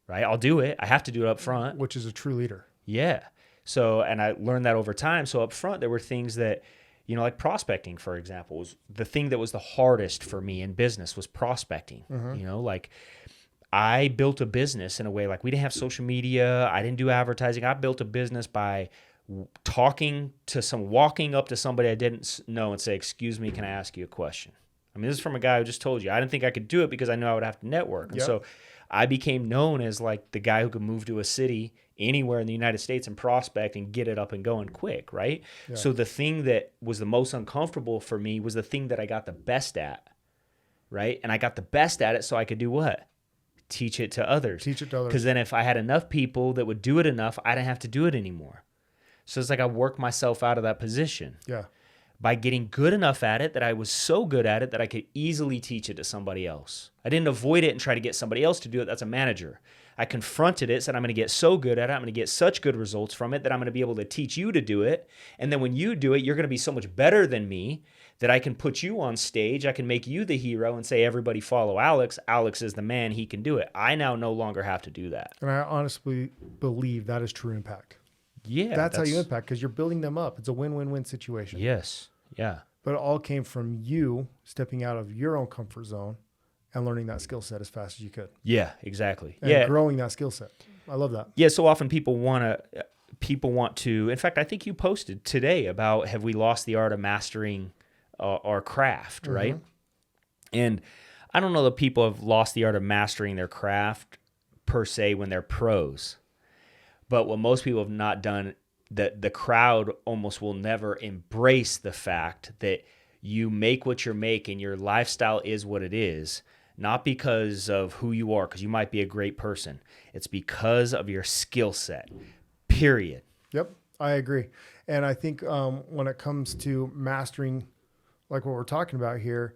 Right? I'll do it. I have to do it up front. Which is a true leader. Yeah. So, and I learned that over time. So up front, there were things that, you know, like prospecting, for example, was the thing that was the hardest for me in business, was prospecting. Mm-hmm. You know, like I built a business in a way, like we didn't have social media. I didn't do advertising. I built a business by walking up to somebody I didn't know and say, excuse me, can I ask you a question? I mean, this is from a guy who just told you. I didn't think I could do it because I knew I would have to network. And so I became known as like the guy who could move to a city anywhere in the United States and prospect and get it up and going quick, right? Yeah. So the thing that was the most uncomfortable for me was the thing that I got the best at, right? And I got the best at it so I could do what? Teach it to others. Teach it to others. Because then if I had enough people that would do it enough, I didn't have to do it anymore. So it's like I worked myself out of that position. Yeah. by getting good enough at it that I was so good at it that I could easily teach it to somebody else. I didn't avoid it and try to get somebody else to do it. That's a manager. I confronted it, said I'm going to get so good at it, I'm going to get such good results from it that I'm going to be able to teach you to do it. And then when you do it, you're going to be so much better than me that I can put you on stage. I can make you the hero and say, everybody follow Alex. Alex is the man. He can do it. I now no longer have to do that. And I honestly believe that is true impact. Yeah. That's how you impact, because you're building them up. It's a win-win-win situation. Yes. Yeah. But it all came from you stepping out of your own comfort zone and learning that skill set as fast as you could. Yeah, exactly. And growing that skill set. I love that. Yeah, so often people want to, in fact, I think you posted today about, have we lost the art of mastering our craft, right? And I don't know that people have lost the art of mastering their craft per se when they're pros. But what most people have not done, that the crowd almost will never embrace the fact that you make what you're making, your lifestyle is what it is, not because of who you are, because you might be a great person. It's because of your skill set, period. Yep, I agree. And I think when it comes to mastering, like what we're talking about here,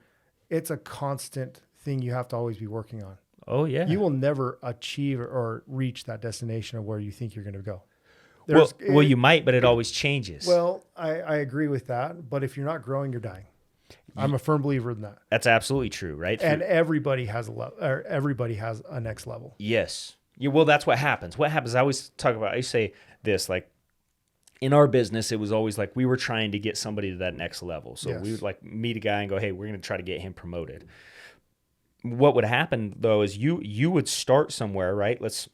it's a constant thing you have to always be working on. Oh, yeah. You will never achieve or reach that destination of where you think you're going to go. Well, you might, but it always changes. Well, I agree with that. But if you're not growing, you're dying. I'm a firm believer in that. That's absolutely true, right? And everybody has a level, or everybody has a next level. Yes. Yeah, well, that's what happens. What happens, I always talk about, I say this, like, in our business, it was always like we were trying to get somebody to that next level. So we would like meet a guy and go, hey, we're going to try to get him promoted. What would happen, though, is you would start somewhere, right? Let's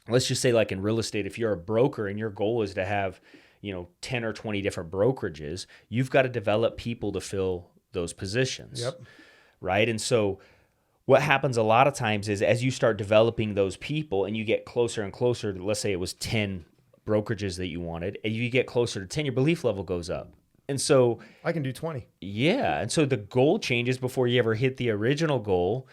just say, like in real estate, if you're a broker and your goal is to have, 10 or 20 different brokerages, you've got to develop people to fill those positions. Yep. Right? And so what happens a lot of times is as you start developing those people and you get closer and closer to, let's say it was 10 brokerages that you wanted, and you get closer to 10, your belief level goes up. And so I can do 20. Yeah. And so the goal changes before you ever hit the original goal.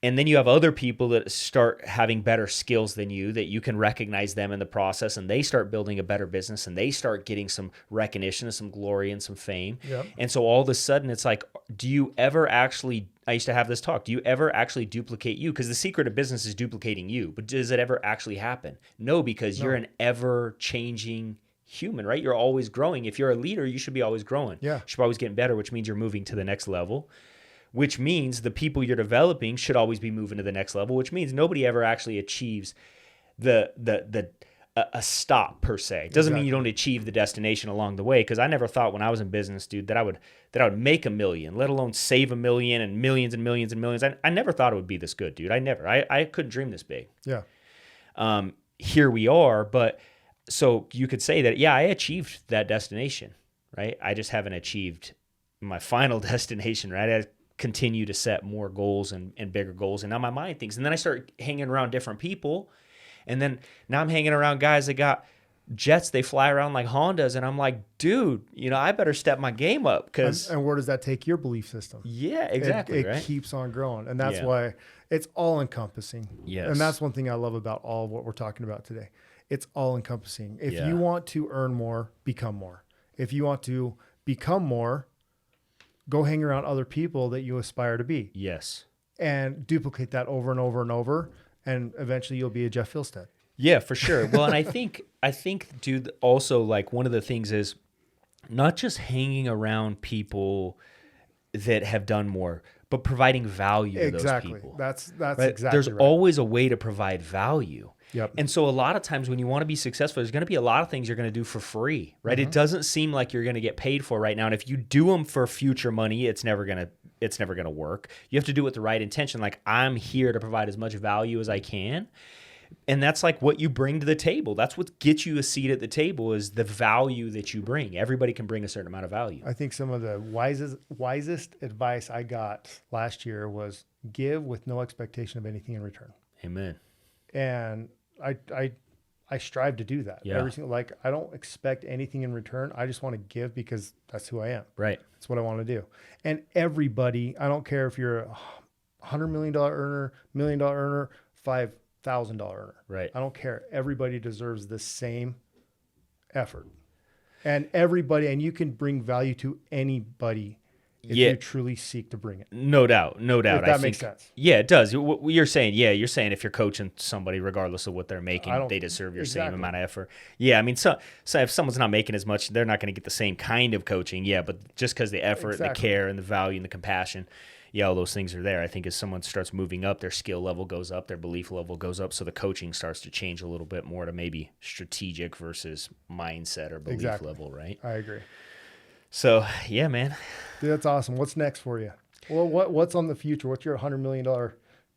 And then you have other people that start having better skills than you, that you can recognize them in the process, and they start building a better business, and they start getting some recognition and some glory and some fame. Yep. And so all of a sudden it's like, do you ever actually, I used to have this talk, do you ever actually duplicate you? Because the secret of business is duplicating you, but does it ever actually happen? No, because you're an ever-changing human, right? You're always growing. If you're a leader, you should be always growing. Yeah. You should be always getting better, which means you're moving to the next level, which means the people you're developing should always be moving to the next level, which means nobody ever actually achieves a stop per se. It doesn't mean you don't achieve the destination along the way, because I never thought when I was in business, dude, that I would make $1 million, let alone save $1 million and millions and millions and millions. I never thought it would be this good, dude. I couldn't dream this big. Yeah. Here we are, but so you could say that, yeah, I achieved that destination, right? I just haven't achieved my final destination, right? I continue to set more goals and bigger goals. And now my mind thinks, and then I start hanging around different people. And then now I'm hanging around guys that got jets, they fly around like Hondas. And I'm like, dude, I better step my game up. And where does that take your belief system? Yeah, exactly. It right? keeps on growing. And that's why it's all encompassing. Yes. And that's one thing I love about all of what we're talking about today. It's all encompassing. If you want to earn more, become more. If you want to become more, go hang around other people that you aspire to be. Yes. And duplicate that over and over and over. And eventually you'll be a Jeff Fieldstad. Yeah, for sure. Well, and I think, dude, also like one of the things is not just hanging around people that have done more, but providing value to those people. That's right? exactly There's right. always a way to provide value. Yep. And so a lot of times when you want to be successful, there's going to be a lot of things you're going to do for free, right? It doesn't seem like you're going to get paid for right now. And if you do them for future money, it's never going to work. You have to do it with the right intention. Like, I'm here to provide as much value as I can. And that's like what you bring to the table. That's what gets you a seat at the table, is the value that you bring. Everybody can bring a certain amount of value. I think some of the wisest advice I got last year was give with no expectation of anything in return. Amen. And I strive to do that. Yeah. Like, I don't expect anything in return. I just want to give because that's who I am. Right. That's what I want to do. And everybody, I don't care if you're a $100 million earner, $1 million earner, $5,000 earner. Right. I don't care. Everybody deserves the same effort. And everybody, and you can bring value to anybody if you truly seek to bring it. No doubt. No doubt. If that makes sense. Yeah, it does. What you're saying, you're saying if you're coaching somebody, regardless of what they're making, they deserve your same amount of effort. Yeah, I mean, so if someone's not making as much, they're not going to get the same kind of coaching. Yeah, but just because the effort, and the care, and the value, and the compassion, all those things are there. I think as someone starts moving up, their skill level goes up, their belief level goes up, so the coaching starts to change a little bit more to maybe strategic versus mindset or belief level, right? I agree. So, yeah, man. Dude, that's awesome. What's next for you? Well, what's on the future? What's your $100 million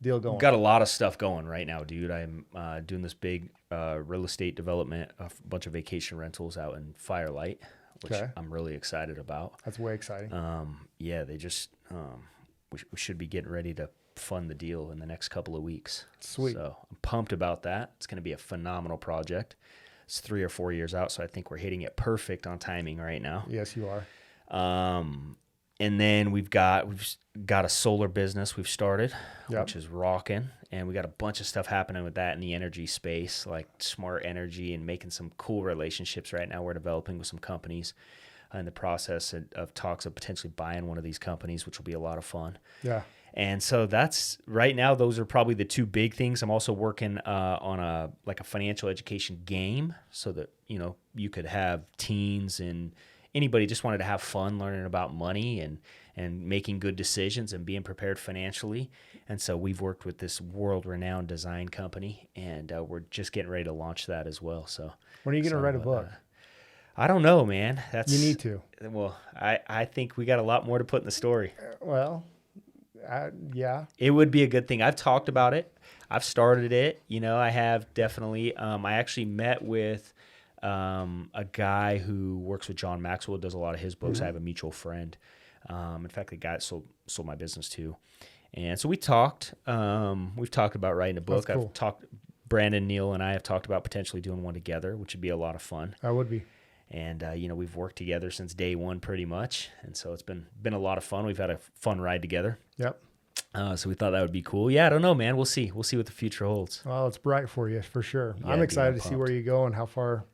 deal going? Got a lot of stuff going right now, dude. I'm doing this big real estate development, a bunch of vacation rentals out in Firelight, which I'm really excited about. That's way exciting. They just we should be getting ready to fund the deal in the next couple of weeks. Sweet. So I'm pumped about that. It's going to be a phenomenal project. It's 3 or 4 years out, so I think we're hitting it perfect on timing right now. Yes, you are. And then we've got a solar business we've started, which is rocking, and we got a bunch of stuff happening with that in the energy space, like smart energy, and making some cool relationships right now. We're developing with some companies in the process of talks of potentially buying one of these companies, which will be a lot of fun. Yeah. And so that's right now, those are probably the two big things. I'm also working on a financial education game so that, you could have teens and anybody just wanted to have fun learning about money and making good decisions and being prepared financially. And so we've worked with this world-renowned design company, and we're just getting ready to launch that as well. So when are you going to write a book? I don't know, man. You need to. Well, I think we got a lot more to put in the story. Well, yeah. It would be a good thing. I've talked about it. I've started it. I have definitely. I actually met with a guy who works with John Maxwell, does a lot of his books. Mm-hmm. I have a mutual friend. In fact, the guy that sold my business to. And so we talked. We've talked about writing a book. That's cool. Brandon, Neal, and I have talked about potentially doing one together, which would be a lot of fun. That would be. And, we've worked together since day one pretty much. And so it's been a lot of fun. We've had a fun ride together. Yep. So we thought that would be cool. Yeah, I don't know, man. We'll see. We'll see what the future holds. Well, it's bright for you for sure. Yeah, I'm excited to see where you go and how far.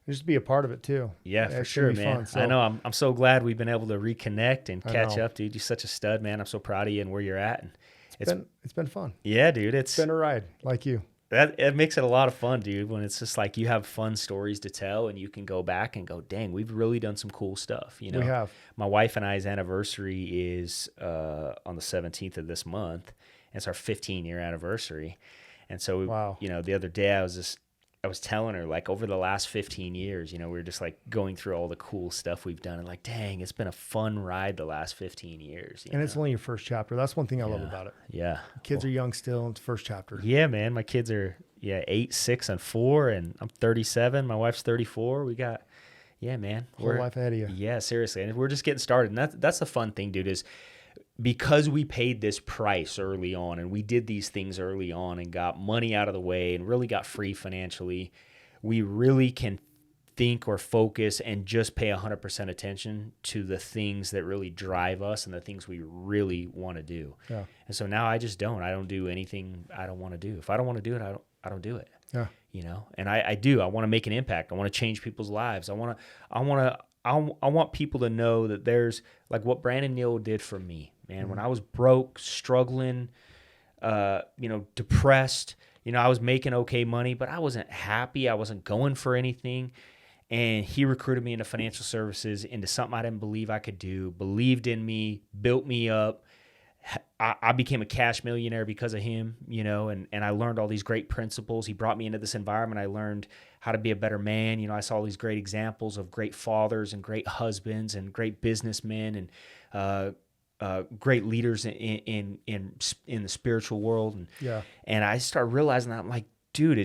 Just be a part of it too. Yeah, for sure, man. Fun, so. I know. I'm so glad we've been able to reconnect and catch up, dude. You're such a stud, man. I'm so proud of you and where you're at. And it's been fun. Yeah, dude. It's been a ride, like you. It makes it a lot of fun, dude, when it's just like you have fun stories to tell and you can go back and go, dang, we've really done some cool stuff. We have. My wife and I's anniversary is on the 17th of this month. And it's our 15-year anniversary. And so, the other day I was telling her, like, over the last 15 years, we were just like going through all the cool stuff we've done and like, dang, it's been a fun ride the last 15 years. And it's only your first chapter. That's one thing I love about it. Yeah. Kids are young still. It's first chapter. Yeah, man. My kids are 8, 6, and 4, and I'm 37. My wife's 34. We got, man. Whole life ahead of you. Yeah, seriously. And we're just getting started. And that's the fun thing, dude, is because we paid this price early on and we did these things early on and got money out of the way and really got free financially, we really can think or focus and just pay 100% attention to the things that really drive us and the things we really want to do. Yeah. And so now I just don't. I don't do anything I don't want to do. If I don't want to do it, I don't do it. Yeah. And I do. I want to make an impact. I want to change people's lives. I want people to know that there's like what Brandon Neal did for me, man. Mm-hmm. When I was broke, struggling, depressed, I was making okay money, but I wasn't happy. I wasn't going for anything. And he recruited me into financial services, into something I didn't believe I could do, believed in me, built me up. I became a cash millionaire because of him, and I learned all these great principles. He brought me into this environment. I learned how to be a better man. I saw all these great examples of great fathers and great husbands and great businessmen and great leaders in the spiritual world. And I started realizing that I'm like, dude,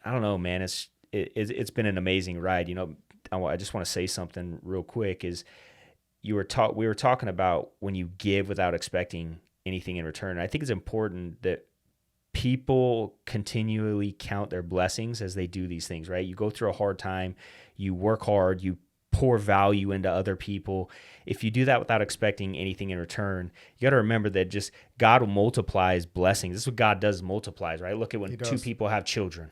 I don't know, man. It's been an amazing ride. I just want to say something real quick is we were talking about when you give without expecting anything in return. And I think it's important that people continually count their blessings as they do these things, right? You go through a hard time, you work hard, you pour value into other people. If you do that without expecting anything in return, you got to remember that just God will multiply his blessings. This is what God does, multiplies, right? Look at when two people have children,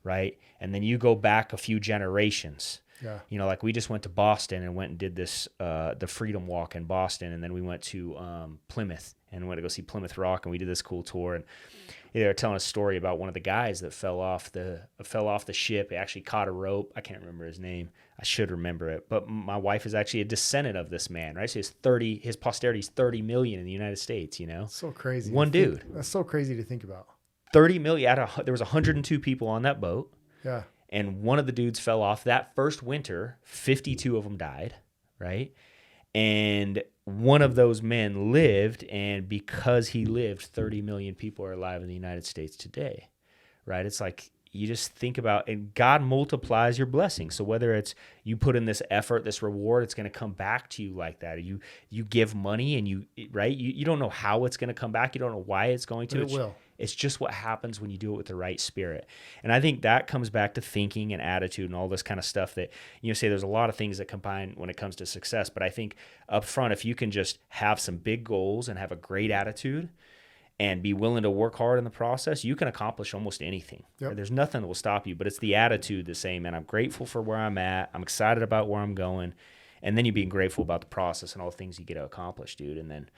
right? And then you go back a few generations. Yeah. You know, like we just went to Boston and went and did this, the Freedom Walk in Boston. And then we went to Plymouth and went to go see Plymouth Rock. And we did this cool tour. And they were telling a story about one of the guys that fell off the ship. He actually caught a rope. I can't remember his name. I should remember it. But my wife is actually a descendant of this man, right? So his posterity is 30 million in the United States, you know? So crazy. One dude. That's so crazy to think about. 30 million. There was 102 people on that boat. Yeah. And one of the dudes fell off that first winter. 52 of them died, right? And one of those men lived, and because he lived, 30 million people are alive in the United States today, right? It's like you just think about, and God multiplies your blessings. So whether it's you put in this effort, this reward, it's going to come back to you like that. Or you give money, and you don't know how it's going to come back. You don't know why it's going to. But it will. It's just what happens when you do it with the right spirit. And I think that comes back to thinking and attitude and all this kind of stuff that, say there's a lot of things that combine when it comes to success. But I think up front, if you can just have some big goals and have a great attitude and be willing to work hard in the process, you can accomplish almost anything. Yep. There's nothing that will stop you, but it's the attitude that's saying, man, I'm grateful for where I'm at. I'm excited about where I'm going. And then you being grateful about the process and all the things you get to accomplish, dude. And then,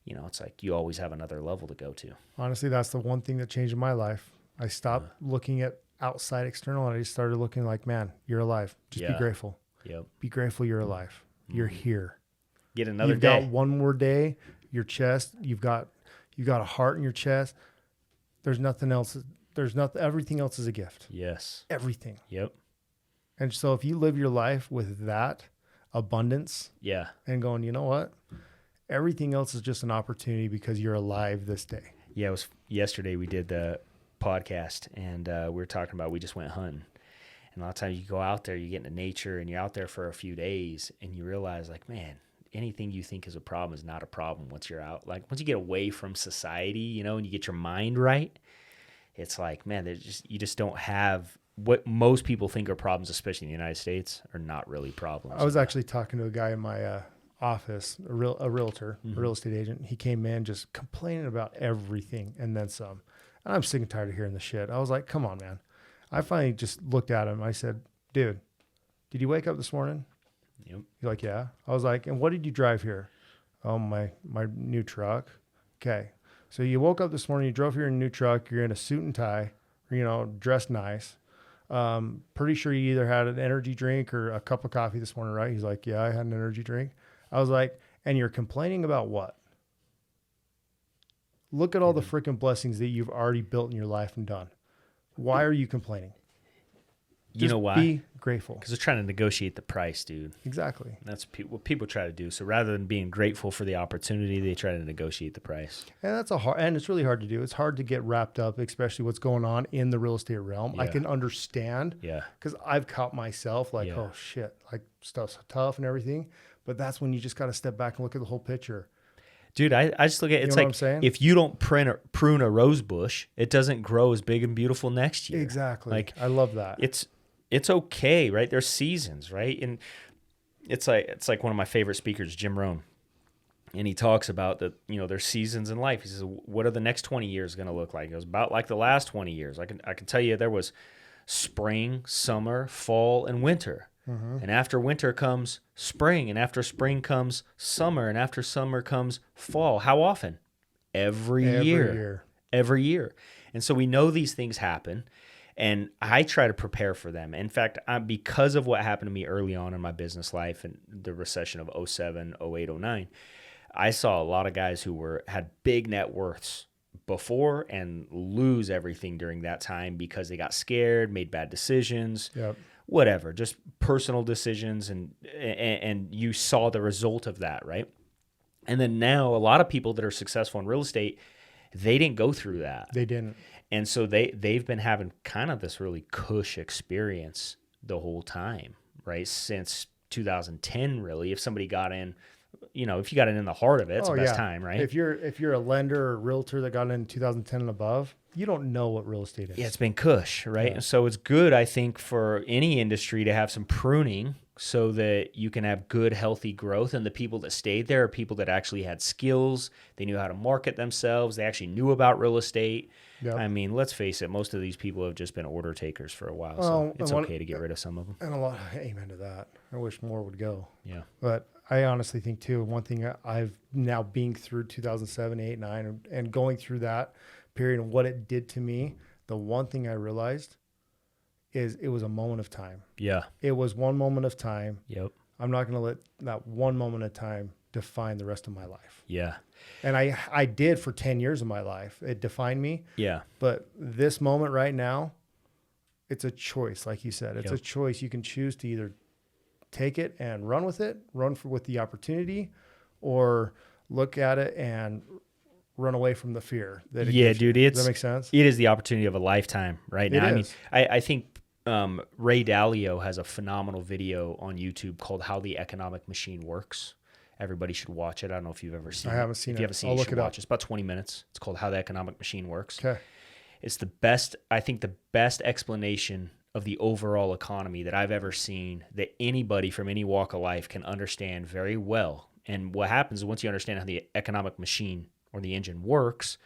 it's like you always have another level to go to. Honestly, that's the one thing that changed in my life. I stopped looking at outside external, and I just started looking like, man, you're alive. Just be grateful. Yep. Be grateful you're alive. You're here. Get another You've day. got one more day. Your chest, you've got a heart in your chest. There's nothing else. Everything else is a gift. Yes. Everything. Yep. And so if you live your life with that abundance, and going, you know what? Everything else is just an opportunity because you're alive this day. Yeah, it was yesterday we did the podcast, and we were talking about we just went hunting. And a lot of times you go out there, you get into nature, and you're out there for a few days, and you realize, like, man, anything you think is a problem is not a problem once you're out. Like, once you get away from society, and you get your mind right, it's like, man, you just don't have what most people think are problems, especially in the United States, are not really problems. I was actually talking to a guy in my office, a realtor, a real estate agent. He came in just complaining about everything and then some. And I'm sick and tired of hearing the shit. I was like, come on, man. I finally just looked at him. I said, dude, did you wake up this morning? Yep. He's like, yeah. I was like, and what did you drive here? Oh, my new truck. Okay. So you woke up this morning, you drove here in a new truck, you're in a suit and tie, dressed nice. Pretty sure you either had an energy drink or a cup of coffee this morning, right? He's like, yeah, I had an energy drink. I was like, and you're complaining about what? Look at all the freaking blessings that you've already built in your life and done. Why are you complaining? You know why? Be grateful. Because they're trying to negotiate the price, dude. Exactly. That's what people try to do. So rather than being grateful for the opportunity, they try to negotiate the price. And it's really hard to do. It's hard to get wrapped up, especially what's going on in the real estate realm. Yeah. I can understand. Yeah. Because I've caught myself like, oh shit, like stuff's tough and everything. But that's when you just got to step back and look at the whole picture. Dude, I just look at it. It's like if you don't prune a rose bush, it doesn't grow as big and beautiful next year. Exactly. Like, I love that. It's okay, right? There's seasons, right? And it's like one of my favorite speakers, Jim Rohn. And he talks about that, there's seasons in life. He says, what are the next 20 years going to look like? It was about like the last 20 years. I can tell you there was spring, summer, fall, and winter. Mm-hmm. And after winter comes spring, and after spring comes summer, and after summer comes fall. How often? Every year. Every year. And so we know these things happen, and I try to prepare for them. In fact, because of what happened to me early on in my business life and the recession of 07, 08, 09, I saw a lot of guys who had big net worths before and lose everything during that time because they got scared, made bad decisions. Yep. Whatever, just personal decisions, and you saw the result of that, right? And then now a lot of people that are successful in real estate, they didn't go through that. They didn't. And so they've been having kind of this really cush experience the whole time, right? Since 2010, really. If somebody got in, if you got in the heart of it, it's the best time, right? If you're a lender or realtor that got in 2010 and above, you don't know what real estate is. Yeah, it's been cush, right? Yeah. And so it's good, I think, for any industry to have some pruning so that you can have good, healthy growth. And the people that stayed there are people that actually had skills. They knew how to market themselves. They actually knew about real estate. Yep. I mean, let's face it, most of these people have just been order takers for a while. Well, So it's okay to get rid of some of them. And a lot, amen to that. I wish more would go. Yeah. But I honestly think too, one thing I've now being through 2007, 8, 9, and going through that period and what it did to me, the one thing I realized is it was a moment of time. Yeah. It was one moment of time. Yep. I'm not going to let that one moment of time define the rest of my life. Yeah. And I did for 10 years of my life. It defined me. Yeah. But this moment right now, it's a choice. Like you said, it's Yep. a choice. You can choose to either take it and run with it, with the opportunity, or look at it and run away from the fear. That it Yeah, gives you. dude. Does that make sense? It is the opportunity of a lifetime right now. It I mean, is. I think Ray Dalio has a phenomenal video on YouTube called How the Economic Machine Works. Everybody should watch it. I don't know if you've ever seen it. I haven't seen it. If you haven't seen it, I'll you look should it up. watch it. It's about 20 minutes. It's called How the Economic Machine Works. Okay. It's the best, I think the best explanation of the overall economy that I've ever seen that anybody from any walk of life can understand very well. And what happens is once you understand how the economic machine or the engine works,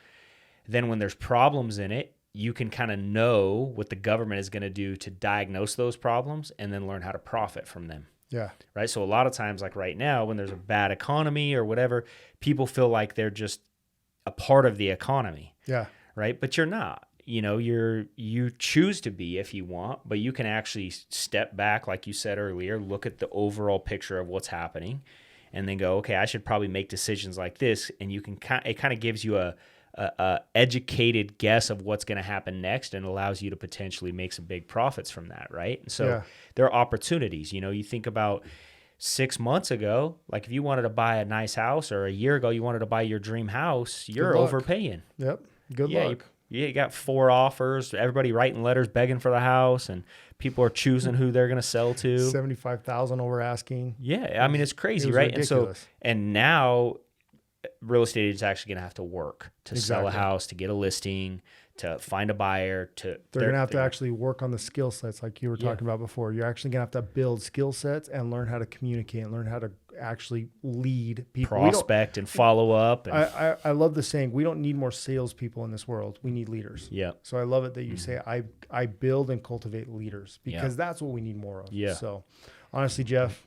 then when there's problems in it, you can kind of know what the government is going to do to diagnose those problems and then learn how to profit from them. Yeah. Right. So a lot of times, like right now, when there's a bad economy or whatever, people feel like they're just a part of the economy. Yeah. Right. But you're not. You know, you choose to be if you want, but you can actually step back, like you said earlier, look at the overall picture of what's happening, and then go, okay, I should probably make decisions like this. And you can it kind of gives you a educated guess of what's going to happen next, and allows you to potentially make some big profits from that, right? And so Yeah. there are opportunities. You know, you think about 6 months ago, like if you wanted to buy a nice house, or a year ago you wanted to buy your dream house, you're luck. overpaying. Yep. Good luck. You got 4 offers, everybody writing letters begging for the house, and people are choosing who they're going to sell to. 75,000 over asking. Yeah, I mean, it's crazy, was right? ridiculous. And now real estate agents actually going to have to work to sell a Exactly. house, to get a listing, to find a buyer. They're going to have to actually work on the skill sets like you were talking about before. You're actually going to have to build skill sets and learn how to communicate and learn how to actually lead people. prospect and follow up. And, I love the saying, we don't need more salespeople in this world. We need leaders. yeah. So I love it that you say, I build and cultivate leaders, because that's what we need more of. Yeah. So honestly, Jeff,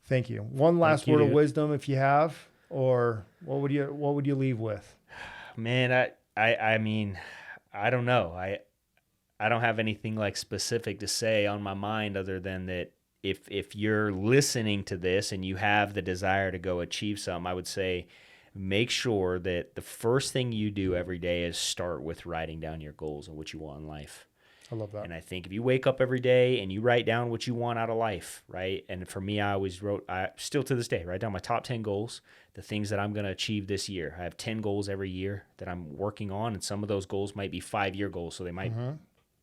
thank you. One last you, word of dude. wisdom, if you have, or what would you leave with? Man, I mean, I don't know. I don't have anything like specific to say on my mind other than that if you're listening to this and you have the desire to go achieve something, I would say make sure that the first thing you do every day is start with writing down your goals and what you want in life. I love that. And I think if you wake up every day and you write down what you want out of life, right? And for me, I always still to this day, write down my top 10 goals, the things that I'm going to achieve this year. I have 10 goals every year that I'm working on, and some of those goals might be 5-year goals, so they might,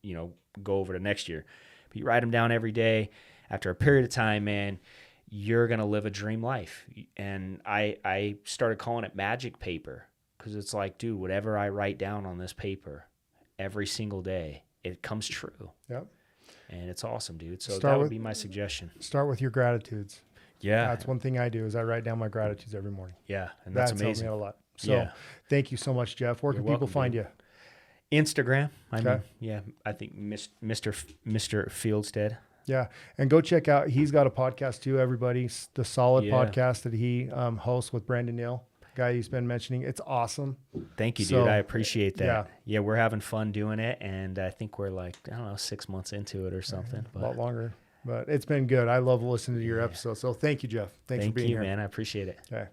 go over to next year. But you write them down every day. After a period of time, man, you're going to live a dream life. And I started calling it magic paper, because it's like, dude, whatever I write down on this paper every single day, it comes true. Yep. And it's awesome, dude. So Start that would with- be my suggestion. Start with your gratitudes. Yeah. That's one thing I do, is I write down my gratitudes every morning. Yeah. And that's Helped amazing. me out a lot. So Yeah. thank you so much, Jeff. Where You're can people welcome, find dude. you? Instagram. Okay. I think Mr. Fieldstad. Yeah. And go check out, he's got a podcast too, everybody. The Solid Yeah. podcast that he hosts with Brandon Neal, guy he's been mentioning. It's awesome. Thank you, So, dude. I appreciate that. yeah. Yeah, we're having fun doing it. And I think we're like, 6 months into it or something. A lot But longer. But it's been good. I love listening to your episode. So thank you, Jeff. Thanks for thank being you, here. man. I appreciate it. Okay.